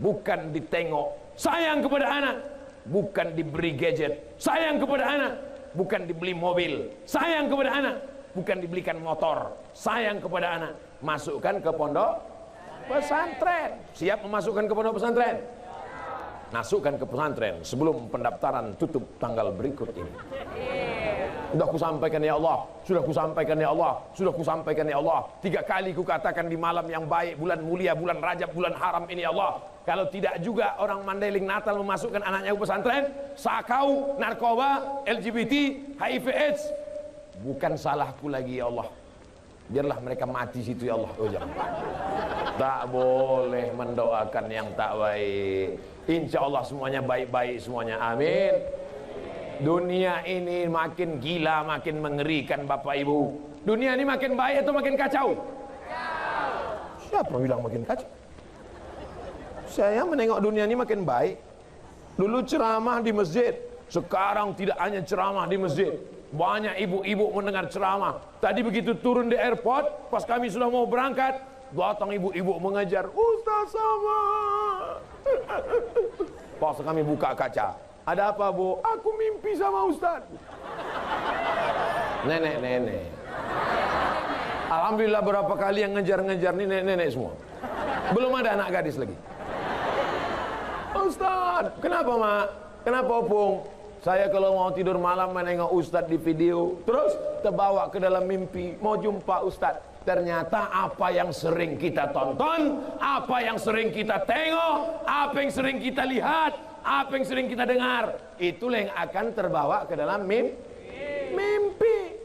bukan ditengok. Sayang kepada anak, bukan diberi gadget. Sayang kepada anak, bukan dibeli mobil. Sayang kepada anak, bukan dibelikan motor. Sayang kepada anak, masukkan ke pondok pesantren. Siap memasukkan ke pondok pesantren? Masukkan ke pesantren sebelum pendaftaran tutup tanggal berikut ini. Sudah kusampaikan ya Allah, sudah kusampaikan ya Allah, sudah kusampaikan ya Allah. 3 kali kukatakan di malam yang baik, bulan mulia, bulan Rajab, bulan haram ini ya Allah. Kalau tidak juga orang Mandailing Natal memasukkan anaknya ke pesantren, sakau, narkoba, LGBT, HIV AIDS, bukan salahku lagi ya Allah. Biarlah mereka mati situ ya Allah. Oh jangan. Tak boleh mendoakan yang tak baik. Insya Allah semuanya baik-baik semuanya. Amin. Dunia ini makin gila, makin mengerikan Bapak Ibu. Dunia ini makin baik atau makin kacau? Siapa bilang makin kacau? Saya menengok dunia ini makin baik. Dulu ceramah di masjid, sekarang tidak hanya ceramah di masjid. Banyak ibu-ibu mendengar ceramah. Tadi begitu turun di airport, pas kami sudah mau berangkat, datang ibu-ibu mengajar, Ustaz sama. Pas kami buka kaca, ada apa bu? Aku mimpi sama Ustaz. Nenek-nenek. Alhamdulillah berapa kali yang ngejar-ngejar nih nenek-nenek semua. Belum ada anak gadis lagi. Ustaz, kenapa mak? Kenapa opung? Saya kalau mau tidur malam menengok Ustaz di video, terus terbawa ke dalam mimpi, mau jumpa Ustaz. Ternyata apa yang sering kita tonton, apa yang sering kita tengok, apa yang sering kita lihat, apa yang sering kita dengar, itulah yang akan terbawa ke dalam mimpi.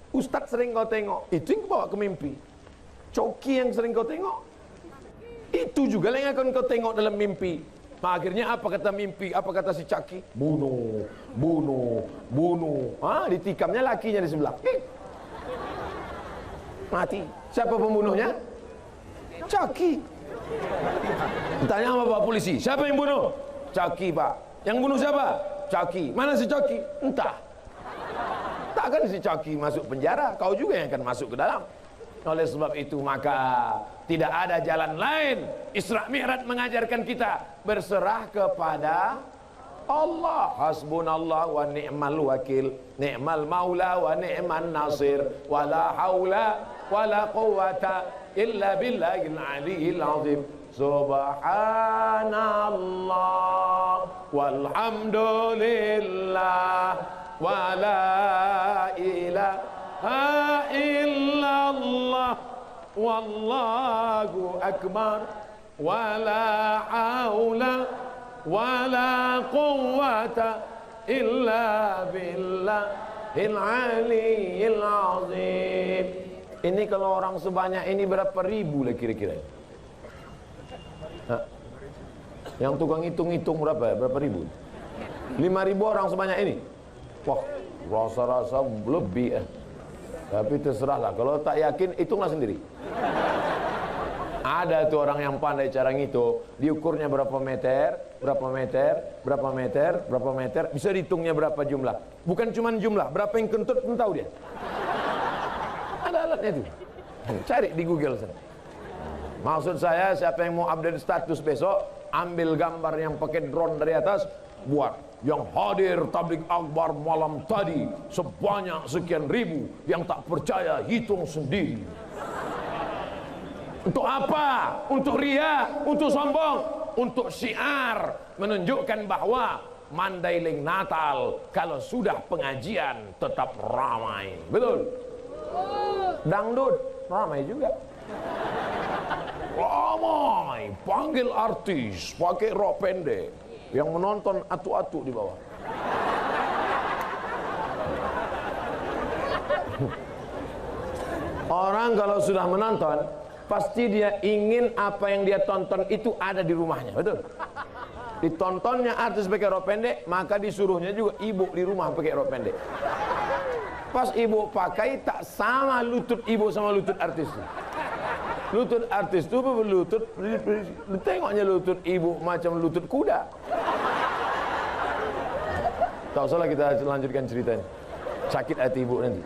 Ustaz sering kau tengok, itu yang bawa ke mimpi. Coki yang sering kau tengok, itu juga yang akan kau tengok dalam mimpi. Akhirnya apa kata mimpi, apa kata si Caki? Bunuh, bunuh, bunuh. Ditikamnya lakinya di sebelah. Mati. Siapa pembunuhnya? Caki. Tanya sama Pak polisi, siapa yang bunuh? Caki Pak. Yang bunuh siapa? Caki. Mana si Caki? Entah. Takkan si Caki masuk penjara, kau juga yang akan masuk ke dalam. Oleh sebab itu maka tidak ada jalan lain. Isra Mi'raj mengajarkan kita berserah kepada Allah. Hasbunallah wa ni'mal wakil, ni'mal maula wa ni'man nasir, wala haula wala quwata illa billahil aliyil azim. Subhanallah walhamdulillah wala ilaha illallah wallahu akbar wala haula wala quwwata illa billahil aliyil azim. Ini kalau orang sebanyak ini berapa ribu lah kira-kira? Yang tukang hitung-hitung berapa ribu? 5.000 orang sebanyak ini. Wah, rasa-rasa lebih. Tapi terserahlah. Kalau tak yakin, hitunglah sendiri. Ada tuh orang yang pandai cara ngitung, diukurnya berapa meter, bisa dihitungnya berapa jumlah. Bukan cuma jumlah, berapa yang kentut pun tahu dia. Ada alatnya itu. Cari di Google sana. Maksud saya, siapa yang mau update status besok, ambil gambar yang pakai drone dari atas, buat yang hadir tabligh akbar malam tadi sebanyak sekian ribu, yang tak percaya hitung sendiri. Untuk apa? Untuk ria, untuk sombong, untuk syiar, menunjukkan bahwa Mandailing Natal kalau sudah pengajian tetap ramai. Betul? Dangdut ramai juga. Ramai, panggil artis pakai rok pendek, yang menonton atu-atu di bawah. Orang kalau sudah menonton, pasti dia ingin apa yang dia tonton itu ada di rumahnya, betul? Ditontonnya artis pakai rok pendek, maka disuruhnya juga ibu di rumah pakai rok pendek. Pas ibu pakai, tak sama lutut ibu sama lutut artis. Lutut artis itu berlutut, tengoknya lutut ibu macam lutut kuda. Tak usahlah kita lanjutkan ceritanya. Sakit hati ibu nanti.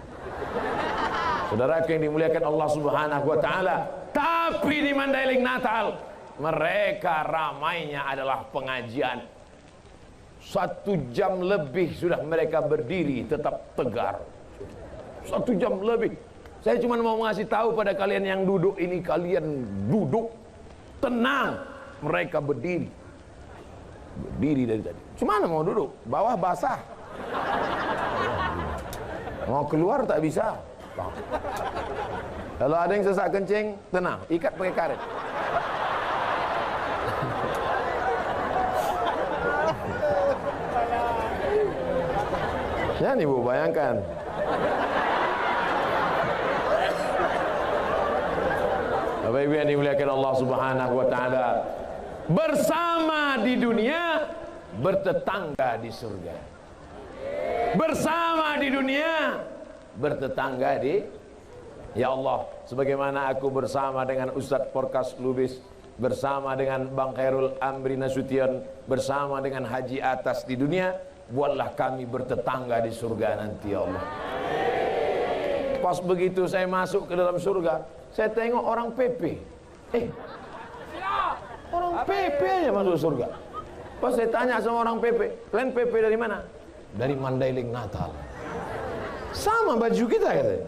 Saudara yang dimuliakan Allah Subhanahu wa taala, tapi di Mandailing Natal mereka ramainya adalah pengajian. 1 jam lebih sudah mereka berdiri tetap tegar. 1 jam lebih. Saya cuma mau ngasih tahu pada kalian yang duduk ini, kalian duduk tenang. Mereka berdiri. Berdiri dari tadi. Cuma mau duduk, bawah basah. Mau keluar tak bisa. Kalau ada yang sesak kencing, tenang, ikat pakai karet. Ya nih Bu, bayangkan. Bapak Ibu yang dimuliakan Allah Subhanahu wa taala, bersama di dunia, bertetangga di surga. Bersama di dunia, bertetangga di, ya Allah, sebagaimana aku bersama dengan Ustadz Porkas Lubis, bersama dengan Bang Khairul Amri Nasution, bersama dengan Haji Atas di dunia, buatlah kami bertetangga di surga nanti, ya Allah. Pas begitu saya masuk ke dalam surga, saya tengok orang PP. Orang PP aja masuk surga. Pas saya tanya sama orang PP, kalian PP dari mana? Dari Mandailing Natal. Sama baju kita katanya.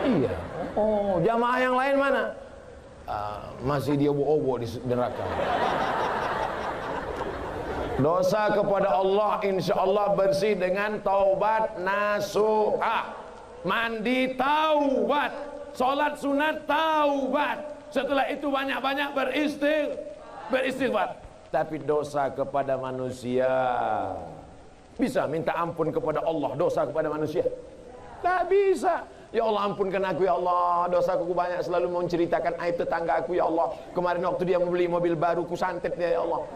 Iya. Oh, jamaah yang lain mana? Masih dia obo-obo di neraka. Dosa kepada Allah insya Allah bersih dengan taubat nasuha. Mandi taubat, sholat sunat taubat. Setelah itu banyak-banyak beristighfar. Tapi dosa kepada manusia, bisa minta ampun kepada Allah dosa kepada manusia? Tak bisa. Ya Allah, ampunkan aku ya Allah, dosaku banyak, selalu mau menceritakan aib tetangga aku ya Allah. Kemarin waktu dia membeli mobil baru, ku santet dia ya Allah.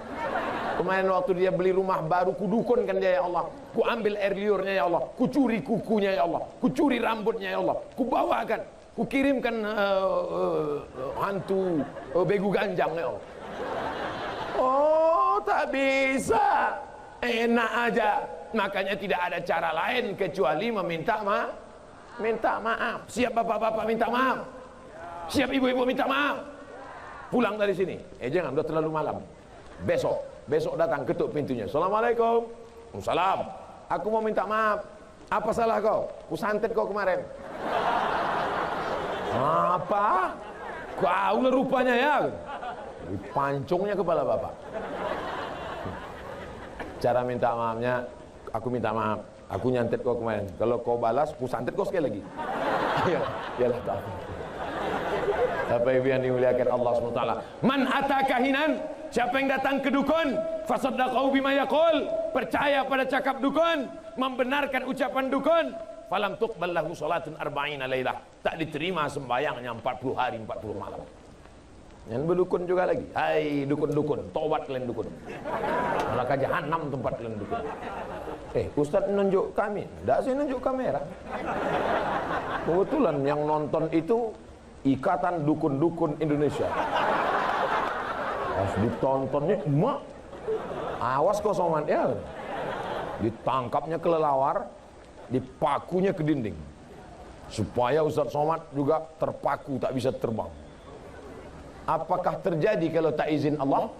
Kemarin waktu dia beli rumah baru, ku dukunkan dia ya Allah. Ku ambil air liurnya ya Allah, ku curi kukunya ya Allah, ku curi rambutnya ya Allah, ku bawakan, ku kirimkan hantu begu ganjang ya Allah. Oh, tak bisa. Enak aja. Makanya tidak ada cara lain kecuali meminta maaf. Siap bapak-bapak minta maaf? Siap ibu-ibu minta maaf? Pulang dari sini. Jangan, udah terlalu malam. Besok Besok datang ketuk pintunya. Assalamualaikum. Salam. Aku mau minta maaf. Apa salah kau? Ku santet kau kemarin. Apa? Kau lah rupanya ya. Pancungnya kepala bapak. Cara minta maafnya, aku minta maaf. Aku nyantet kau kemarin. Kalau kau balas, ku santet kau sekali lagi. Yalah tak. Bapak Ibu yang dimuliakan Allah SWT. Man ata kahinan, siapa yang datang ke dukun, fasaddaqahu bima yaqul, percaya pada cakap dukun, membenarkan ucapan dukun, falam tuqbal lahu salatun arba'ina lailah, tak diterima sembahyangnya 40 hari 40 malam. Yang berdukun juga lagi. Hai dukun-dukun, tobat kalian dukun. Neraka jahanam tempat kalian dukun. Ustaz menunjuk kami. Tidak, saya nunjuk kamera. Kebetulan yang nonton itu Ikatan Dukun-Dukun Indonesia. Harus ditontonnya emak. Awas kau Somad ya. Ditangkapnya kelelawar, dipakunya ke dinding. Supaya Ustaz Somad juga terpaku, tak bisa terbang. Apakah terjadi kalau tak izin Allah?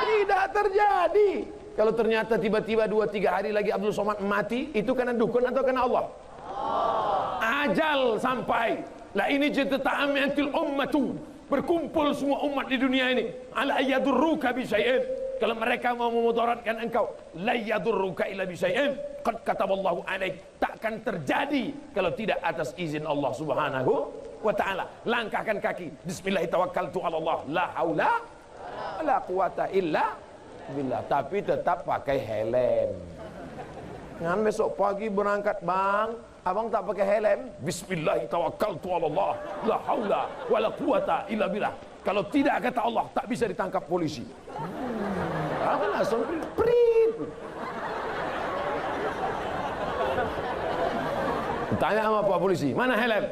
Tidak terjadi. Kalau ternyata tiba-tiba 2-3 hari lagi Abdul Somad mati, itu karena dukun atau karena Allah? Ajal sampai. Lah ini cerita ta'amiatil ummatu, berkumpul semua umat di dunia ini. Ala yadurruka bi syai'in, kalau mereka mau memudaratkan engkau, la yadurruka illa bi syai'in qad kataballahu alaik, takkan terjadi kalau tidak atas izin Allah Subhanahu wa taala. Langkahkan kaki, bismillah tawakkaltu ala Allah, la haula wala quwata illa billah, tapi tetap pakai helm. Jangan besok pagi berangkat, bang, abang tak pakai helm, bismillah tawakkaltu ala Allah, la haula wala quwata illa billah. Kalau tidak kata Allah, tak bisa ditangkap polisi. Langsung prit. Tanya sama Pak Polisi, mana helm?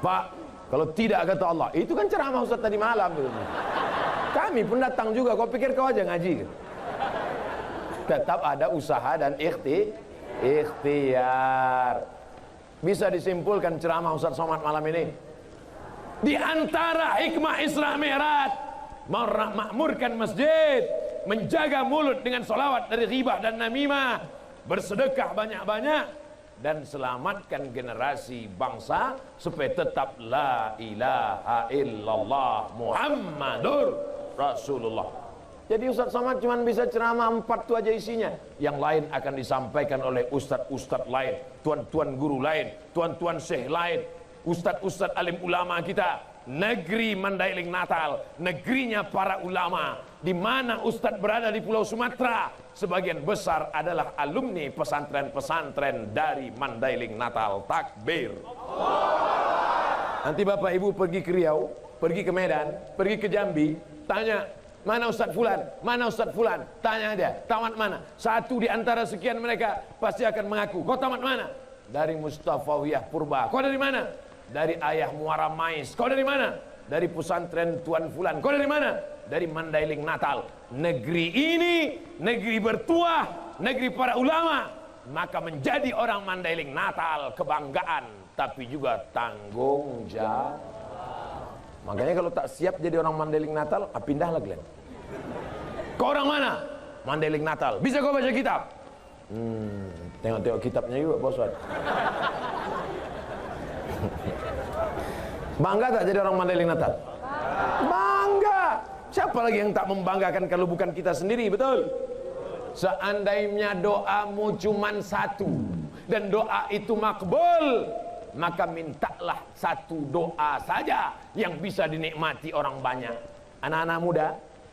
Pak, kalau tidak kata Allah, itu kan ceramah Ustaz tadi malam. Kami pun datang juga, kau pikir kau aja ngaji? Tetap ada usaha dan ikhtiar. Bisa disimpulkan ceramah Ustaz Somad malam ini, di antara hikmah Isra Mi'raj, makmurkan masjid, menjaga mulut dengan solawat dari ghibah dan namimah, bersedekah banyak-banyak, dan selamatkan generasi bangsa supaya tetap la ilaha illallah Muhammadur Rasulullah. Jadi Ustaz Somad cuma bisa ceramah 4 tu aja isinya. Yang lain akan disampaikan oleh ustaz-ustaz lain, tuan-tuan guru lain, tuan-tuan syekh lain, ustaz-ustaz alim ulama kita. Negeri Mandailing Natal, negerinya para ulama, di mana ustaz berada di Pulau Sumatera, sebagian besar adalah alumni pesantren-pesantren dari Mandailing Natal. Takbir. Nanti Bapak Ibu pergi ke Riau, pergi ke Medan, pergi ke Jambi, tanya, mana Ustaz Fulan? Mana Ustaz Fulan? Tanya dia, tamat mana? Satu di antara sekian mereka pasti akan mengaku, kau tamat mana? Dari Mustafawiyah Purba. Kau dari mana? Dari Ayah Muara Mais. Kau dari mana? Dari pesantren Tuan Fulan. Kau dari mana? Dari Mandailing Natal. Negeri ini, negeri bertuah, negeri para ulama. Maka menjadi orang Mandailing Natal kebanggaan, tapi juga tanggung jawab. Makanya kalau tak siap jadi orang Mandailing Natal, pindahlah kalian. Kau orang mana? Mandailing Natal. Bisa kau baca kitab? Tengok-tengok kitabnya juga, Bos. Bangga tak jadi orang Mandailing Natal? Bangga. Siapa lagi yang tak membanggakan kalau bukan kita sendiri, betul? Seandainya doamu cuman satu dan doa itu makbul, maka mintalah satu doa saja yang bisa dinikmati orang banyak. Anak-anak muda,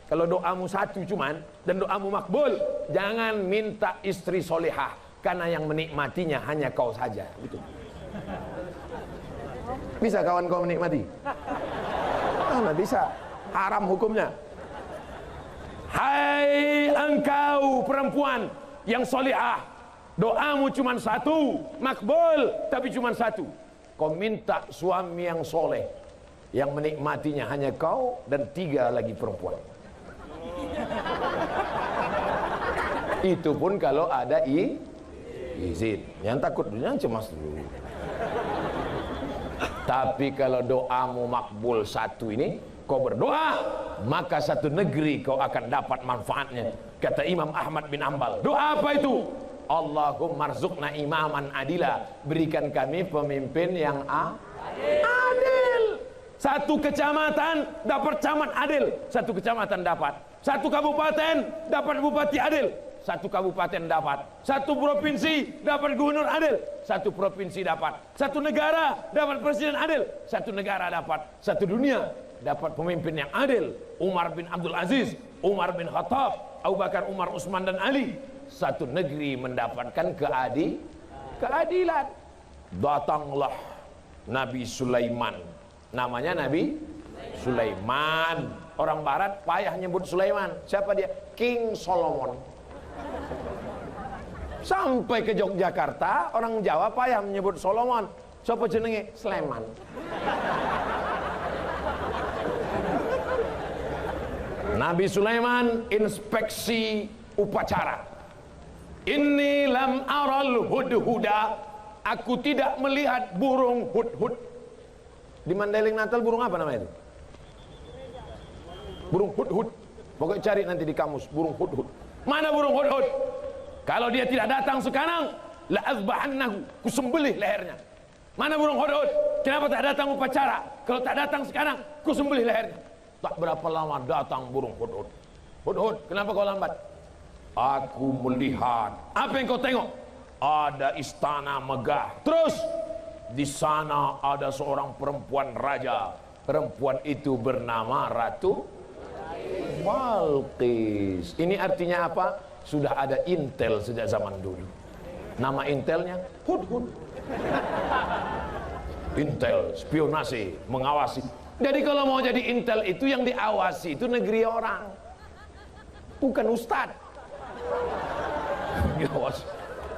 kalau doamu satu cuman dan doamu makbul, jangan minta istri solehah, karena yang menikmatinya hanya kau saja. Betul. Bisa kawan kau menikmati? Mana bisa? Haram hukumnya. Hai engkau perempuan yang solehah, doamu cuma satu, makbul, tapi cuma satu. Kau minta suami yang soleh, yang menikmatinya hanya kau dan 3 lagi perempuan. Itu pun kalau ada izin. Yang takut dulu, yang cemas dulu. Tapi kalau doamu makbul satu ini, kau berdoa maka satu negeri kau akan dapat manfaatnya. Kata Imam Ahmad bin Hanbal. Doa apa itu? Allahumma rzuqna imaman adila, berikan kami pemimpin yang adil. Satu kecamatan dapat camat adil, satu kecamatan dapat. Satu kabupaten dapat bupati adil, satu kabupaten dapat. Satu provinsi dapat gubernur adil, satu provinsi dapat. Satu negara dapat presiden adil, satu negara dapat. Satu dunia dapat pemimpin yang adil. Umar bin Abdul Aziz, Umar bin Khattab, Abu Bakar, Umar, Utsman dan Ali. Satu negeri mendapatkan keadilan. Datanglah Nabi Sulaiman. Namanya Nabi Sulaiman. Orang barat payah nyebut Sulaiman. Siapa dia? King Solomon. Sampai ke Yogyakarta, orang Jawa payah menyebut Solomon. Siapa jenenge? Sleman. Nabi Sulaiman inspeksi upacara. Inni lam aral hudhuda, aku tidak melihat burung hudhud. Di Mandailing Natal burung apa namanya itu? Burung hudhud. Pokoknya cari nanti di kamus burung hudhud. Mana burung hudhud? Kalau dia tidak datang sekarang, la azbahannahu, kusembelih lehernya. Mana burung hudhud? Kenapa tak datang upacara? Kalau tak datang sekarang, kusembelih lehernya. Tak berapa lama datang burung hudhud. Hudhud, kenapa kau lambat? Aku melihat. Apa yang kau tengok? Ada istana megah. Terus di sana ada seorang perempuan raja. Perempuan itu bernama Ratu Balqis. Ini artinya apa? Sudah ada intel sejak zaman dulu. Nama intelnya Hudhud. Intel, spionase, mengawasi. Jadi kalau mau jadi intel itu yang diawasi itu negeri orang, bukan ustadz.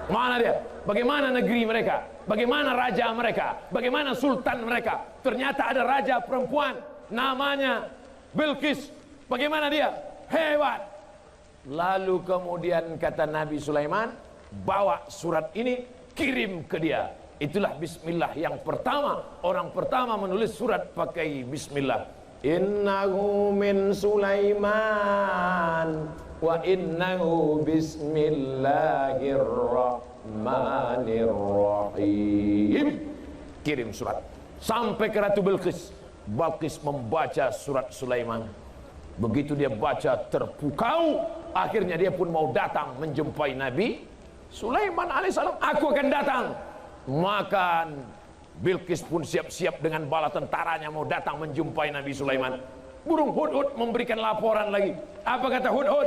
Mana dia? Bagaimana negeri mereka? Bagaimana raja mereka? Bagaimana sultan mereka? Ternyata ada raja perempuan namanya Bilqis. Bagaimana dia? Hebat. Lalu kemudian kata Nabi Sulaiman, bawa surat ini, kirim ke dia. Itulah bismillah yang pertama. Orang pertama menulis surat pakai bismillah. Innahu min Sulaiman wa innahu bismillahirrahmanirrahim. Kirim surat sampai ke Ratu Bilqis. Balqis membaca surat Sulaiman. Begitu dia baca, terpukau. Akhirnya dia pun mau datang menjumpai Nabi Sulaiman alaihissalam. Aku akan datang. Maka Bilqis pun siap-siap dengan bala tentaranya mau datang menjumpai Nabi Sulaiman. Burung hudhud memberikan laporan lagi. Apa kata hudhud?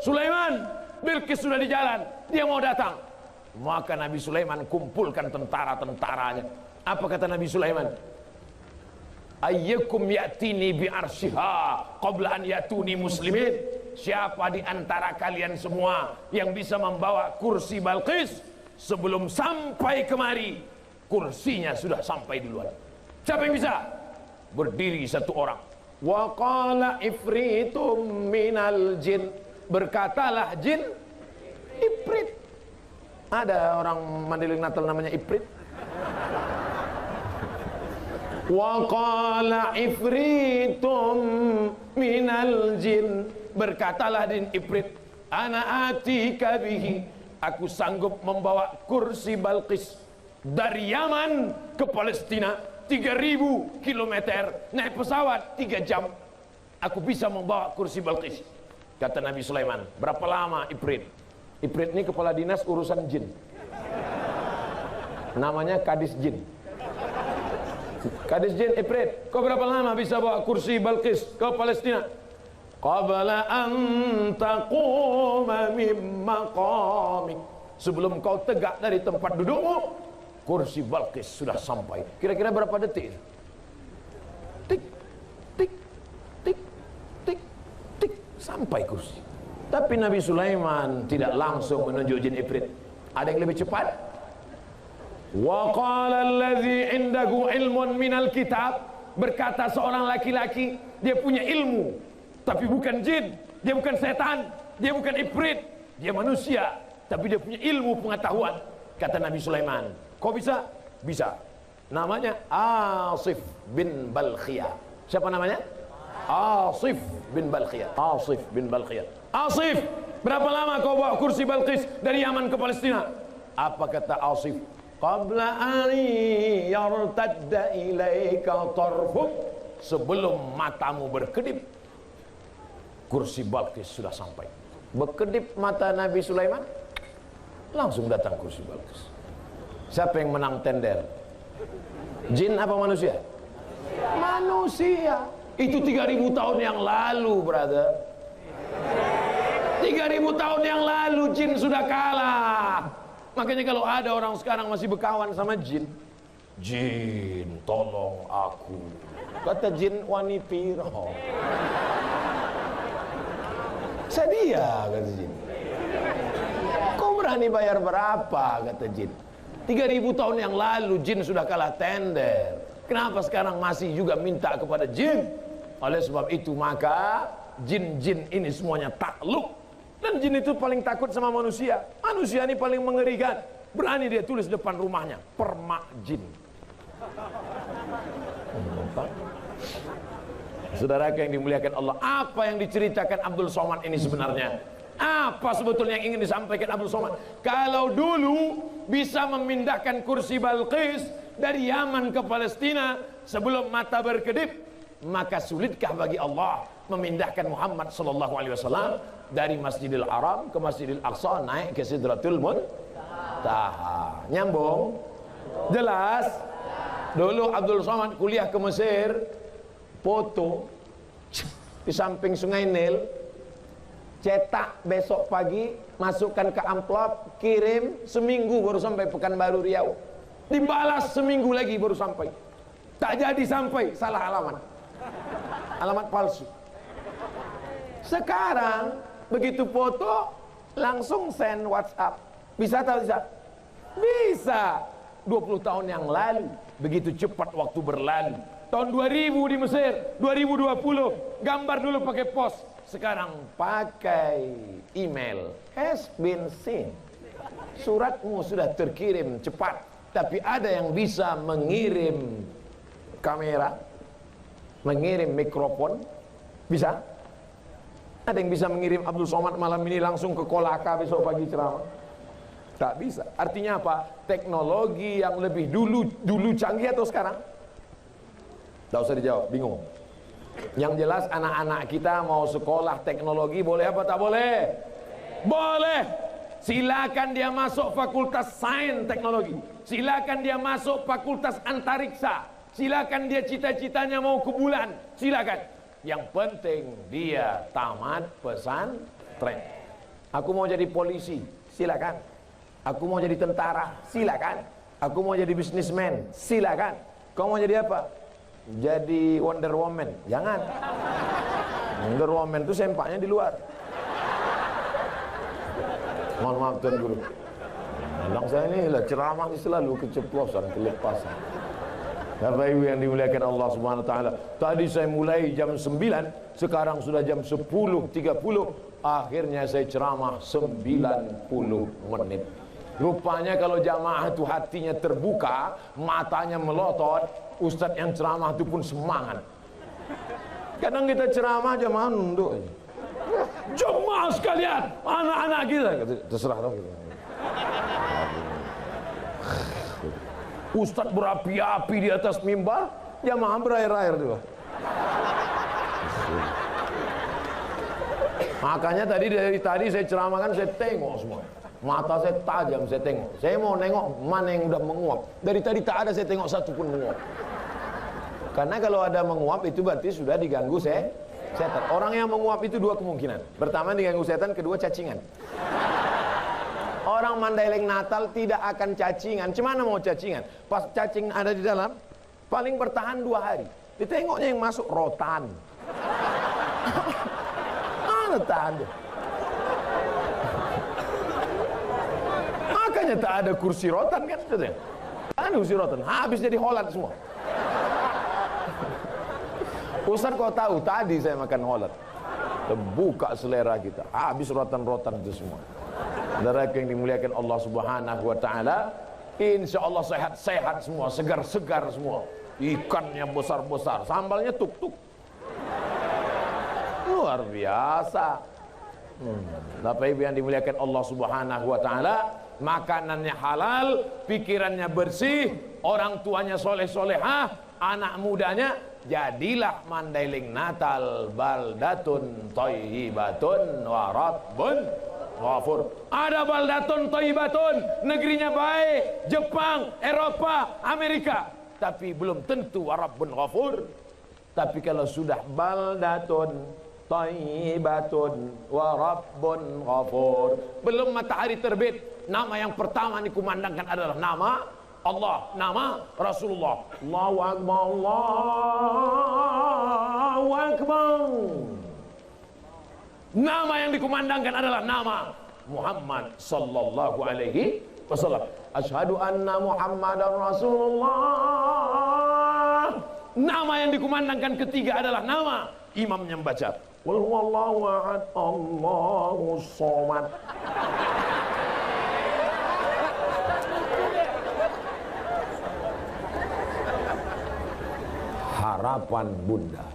Sulaiman, Bilqis sudah di jalan, dia mau datang. Maka Nabi Sulaiman kumpulkan tentara-tentaranya. Apa kata Nabi Sulaiman? Ayyukum ya'tini bi arsyiha qabla an ya'tuni muslimin. Siapa di antara kalian semua yang bisa membawa kursi Balqis sebelum sampai kemari? Kursinya sudah sampai duluan. Siapa yang bisa? Berdiri satu orang. Wa qala ifritum minal jin. Berkatalah jin, Ifrit. Ada orang Mandailing Natal namanya Ifrit. Wa qala ifritum minal jin. Berkatalah jin Ifrit, ana atika bihi, aku sanggup membawa kursi Balqis dari Yaman ke Palestina 3000 km naik pesawat 3 jam. Aku bisa membawa kursi Balqis. Kata Nabi Sulaiman, berapa lama Ifrit? Ifrit ini kepala dinas urusan jin. Namanya Kadis Jin. Kadis Jin Ifrit, kau berapa lama bisa bawa kursi Balqis ke Palestina? Qabla an taquma min maqamik. Sebelum kau tegak dari tempat dudukmu, kursi Balqis sudah sampai. Kira-kira berapa detik? Tik, tik, tik, tik, tik, sampai kursi. Tapi Nabi Sulaiman tidak langsung menunjuk jin Ifrit. Ada yang lebih cepat. Wa qala allazi indahu ilmun minal kitab. Berkata seorang laki-laki, dia punya ilmu, tapi bukan jin, dia bukan setan, dia bukan Ifrit, dia manusia, tapi dia punya ilmu pengetahuan. Kata Nabi Sulaiman, kau bisa? Bisa. Namanya Asif bin Balkhiyah. Siapa namanya? Asif bin Balqiyah. Asif bin Balqiyah. Asif, berapa lama kau bawa kursi Balqis dari Yaman ke Palestina? Apa kata Asif? Qabla an yartadda ilaika tarfuk, sebelum matamu berkedip, kursi Balqis sudah sampai. Berkedip mata Nabi Sulaiman, langsung datang kursi Balqis. Siapa yang menang tender? Jin apa manusia? Manusia. Itu 3000 tahun yang lalu, brother. 3000 tahun yang lalu jin sudah kalah. Makanya kalau ada orang sekarang masih berkawan sama jin, jin tolong aku, kata jin wani piro. Sedia, kata jin. Kau berani bayar berapa, kata jin. 3000 tahun yang lalu jin sudah kalah tender. Kenapa sekarang masih juga minta kepada jin? Oleh sebab itu maka jin-jin ini semuanya takluk. Dan jin itu paling takut sama manusia. Manusia ini paling mengerikan. Berani dia tulis depan rumahnya, permak jin. Saudara yang dimuliakan Allah, apa yang diceritakan Abdul Somad ini sebenarnya? Apa sebetulnya yang ingin disampaikan Abdul Somad? Kalau dulu bisa memindahkan kursi Balqis dari Yaman ke Palestina sebelum mata berkedip, maka sulitkah bagi Allah memindahkan Muhammad sallallahu alaihi wasallam dari Masjidil Haram ke Masjidil Aqsa, naik ke Sidratul Muntaha? Nyambung? Jelas? Dulu Abdul Somad kuliah ke Mesir, foto di samping Sungai Nil, cetak besok pagi, masukkan ke amplop, kirim, seminggu baru sampai Pekanbaru Riau. Dibalas seminggu lagi baru sampai. Tak jadi sampai, salah alamat. Alamat palsu. Sekarang begitu foto langsung send WhatsApp. Bisa atau bisa? Bisa. 20 tahun yang lalu, begitu cepat waktu berlalu. Tahun 2000 di Mesir, 2020 gambar dulu pakai pos, sekarang pakai email. Has been seen. Suratmu sudah terkirim cepat. Tapi ada yang bisa mengirim kamera, mengirim mikrofon, bisa? Ada yang bisa mengirim Abdul Somad malam ini langsung ke Kolaka besok pagi ceramah? Tak bisa. Artinya apa? Teknologi yang lebih dulu canggih atau sekarang? Tak usah dijawab, bingung. Yang jelas anak-anak kita mau sekolah teknologi boleh apa tak boleh? Boleh. Silakan dia masuk fakultas sains teknologi. Silakan dia masuk fakultas antariksa. Silakan dia cita-citanya mau ke bulan. Silakan. Yang penting dia tamat pesantren. Aku mau jadi polisi. Silakan. Aku mau jadi tentara. Silakan. Aku mau jadi bisnismen. Silakan. Kau mau jadi apa? Jadi Wonder Woman. Jangan. Wonder Woman itu sempaknya di luar. Mohon maaf Tuan Guru. Anak saya ini lah ceramah selalu keceplosan, kelepasan. Bapak Ibu yang dimuliakan Allah Subhanahu wa taala. Tadi saya mulai jam 9, sekarang sudah jam 10.30. Akhirnya saya ceramah 90 menit. Rupanya kalau jamaah itu hatinya terbuka, matanya melotot, ustadz yang ceramah itu pun semangat. Kadang kita ceramah jamaah nunduk aja. Jemaah sekalian, anak-anak kita, terserah dong gitu. Ustadz berapi-api di atas mimbar, jamaah berair-air juga. Makanya dari tadi saya ceramahkan, saya tengok semua. Mata saya tajam, saya tengok. Saya mau nengok mana yang udah menguap. Dari tadi tak ada saya tengok satu pun menguap. Karena kalau ada menguap itu berarti sudah diganggu setan. Orang yang menguap itu dua kemungkinan. Pertama diganggu setan, kedua cacingan. Orang Mandailing Natal tidak akan cacingan. Cuma mau cacingan. Pas cacing ada di dalam, paling bertahan 2 hari. Ditengoknya yang masuk rotan. Mana tahan dia? Makanya tak ada kursi rotan kan? Tak ada kursi rotan. Habis jadi Holland semua. Ustaz kau tahu tadi saya makan Holland. Terbuka selera kita. Habis rotan-rotan itu semua. Saudara yang dimuliakan Allah Subhanahu wa taala, insyaallah sehat-sehat semua, segar-segar semua. Ikannya besar-besar, sambalnya tuk-tuk. Luar biasa. Bapak Ibu yang dimuliakan Allah Subhanahu wa taala, makanannya halal, pikirannya bersih, orang tuanya soleh-solehah, anak mudanya jadilah Mandailing Natal baldatun thayyibatun wa rabbun ghafur. Ada baldatun thayyibatun, negerinya baik, Jepang, Eropa, Amerika, tapi belum tentu wa rabbun ghafur. Tapi kalau sudah baldatun thayyibatun wa rabbun ghafur, belum matahari terbit, nama yang pertama dikumandangkan adalah nama Allah, nama Rasulullah. Allahu Akbar, Allahu Akbar. Nama yang dikumandangkan adalah nama Muhammad sallallahu alaihi wasallam. Asyhadu anna Muhammadar Rasulullah. Nama yang dikumandangkan ketiga adalah nama imam yang baca Qul huwallahu ahad, Allahus somad. Harapan Bunda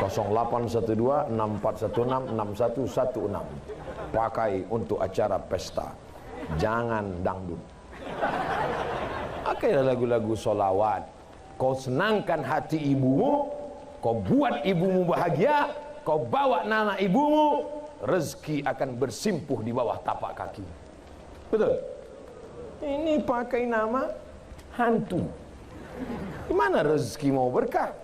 0812-6416-6116, pakai untuk acara pesta, jangan dangdut. Pakailah lagu-lagu solawat. Kau senangkan hati ibumu, kau buat ibumu bahagia, kau bawa nama ibumu, rezeki akan bersimpuh di bawah tapak kaki. Betul? Ini pakai nama hantu. Gimana rezeki mau berkah?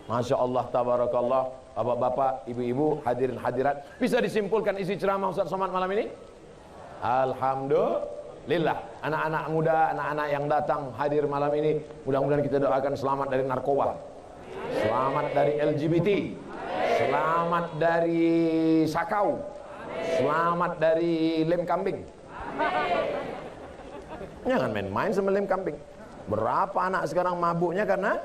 Masya Allah, tabarakallah. Bapak-bapak, ibu-ibu, hadirin hadirat, bisa disimpulkan isi ceramah Ustaz Somad malam ini? Alhamdulillah. Anak-anak muda, anak-anak yang datang hadir malam ini, mudah-mudahan kita doakan selamat dari narkoba, selamat dari LGBT, selamat dari sakau, selamat dari lem kambing. Jangan main-main sama lem kambing. Berapa anak sekarang mabuknya karena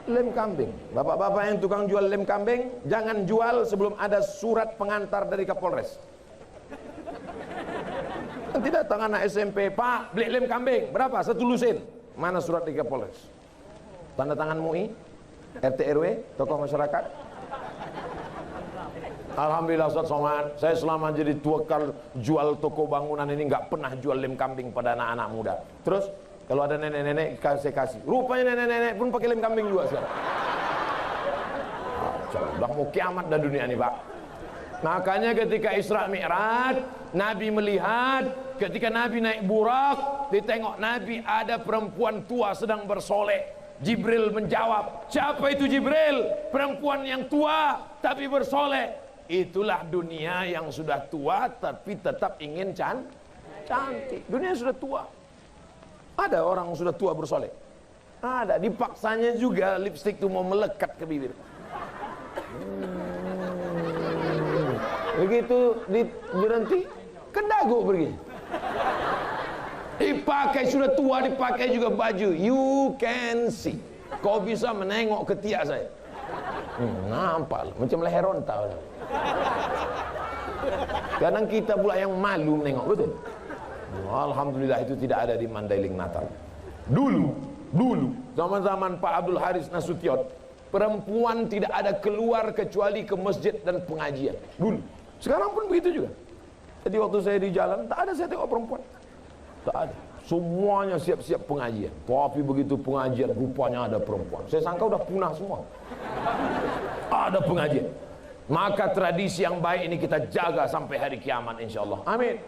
lem kambing. Bapak-bapak yang tukang jual lem kambing, jangan jual sebelum ada surat pengantar dari Kapolres. Nanti datang anak SMP, Pak, beli lem kambing, berapa? 1 lusin. Mana surat dari Kapolres? Tanda tangan MUI, RT RW, tokoh masyarakat. Alhamdulillah Ustaz Somad, saya selama jadi tukang jual toko bangunan ini nggak pernah jual lem kambing pada anak-anak muda. Terus kalau ada nenek-nenek saya kasih. Rupanya nenek-nenek pun pakai lem kambing juga sekarang. Udah mau kiamat dah dunia ini, Pak. Makanya ketika Isra Mi'raj, Nabi melihat ketika Nabi naik burak, ditengok Nabi ada perempuan tua sedang bersolek. Jibril menjawab, siapa itu Jibril? Perempuan yang tua tapi bersolek. Itulah dunia yang sudah tua tapi tetap ingin cantik. Dunia sudah tua. Ada orang yang sudah tua bersolek. Ada, dipaksanya juga lipstik itu mau melekat ke bibir. Begitu berhenti, ke dagu pergi. Dipakai sudah tua, dipakai juga baju. You can see. Kau bisa menengok ketiak saya. Nampak, macam leher onta. Kadang kita pula yang malu menengok, betul? Alhamdulillah itu tidak ada di Mandailing Natal. Dulu zaman-zaman Pak Abdul Haris Nasution, perempuan tidak ada keluar kecuali ke masjid dan pengajian. Dulu. Sekarang pun begitu juga. Jadi waktu saya di jalan, tak ada saya tengok perempuan. Tak ada. Semuanya siap-siap pengajian. Tapi begitu pengajian, rupanya ada perempuan. Saya sangka udah punah semua. Ada pengajian. Maka tradisi yang baik ini kita jaga sampai hari kiamat insya Allah. Amin.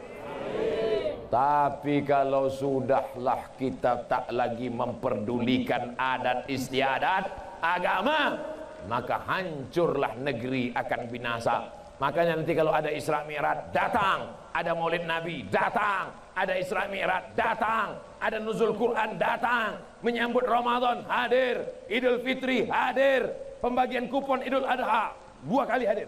Tapi kalau sudahlah kita tak lagi memperdulikan adat istiadat agama, maka hancurlah negeri akan binasa. Makanya nanti kalau ada Isra Mi'raj datang, ada Maulid Nabi datang, ada Isra Mi'raj datang, ada Nuzul Quran datang, menyambut Ramadan hadir, Idul Fitri hadir, pembagian kupon Idul Adha 2 kali hadir.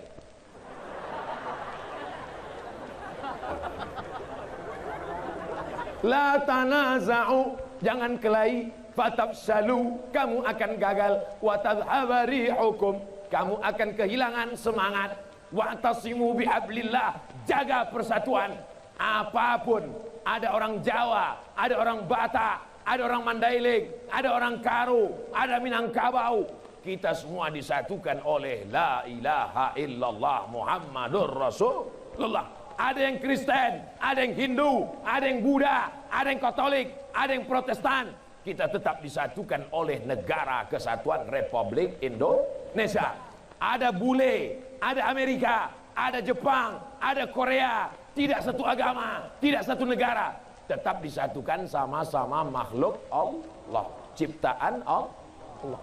La tanaza'u, jangan kelahi, fatafshalu, kamu akan gagal, wa tadhhaba rihukum, kamu akan kehilangan semangat, wa'tasimu bihablillah, jaga persatuan. Apapun, ada orang Jawa, ada orang Batak, ada orang Mandailing, ada orang Karo, ada Minangkabau, kita semua disatukan oleh la ilaha illallah Muhammadur Rasulullah. Ada yang Kristen, ada yang Hindu, ada yang Buddha, ada yang Katolik, ada yang Protestan. Kita tetap disatukan oleh Negara Kesatuan Republik Indonesia. Ada bule, ada Amerika, ada Jepang, ada Korea. Tidak satu agama, tidak satu negara. Tetap disatukan sama-sama makhluk Allah, ciptaan Allah.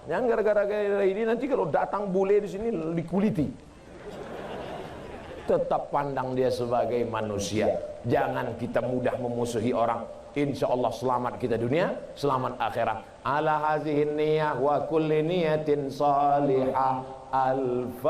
Yang gara-gara ini nanti kalau datang bule di sini dikuliti. Tetap pandang dia sebagai manusia. Jangan kita mudah memusuhi orang. Insya Allah selamat kita dunia, selamat akhirat. Ala hazihin niyah wa kulli niyatin salihah. Al-Fatihah.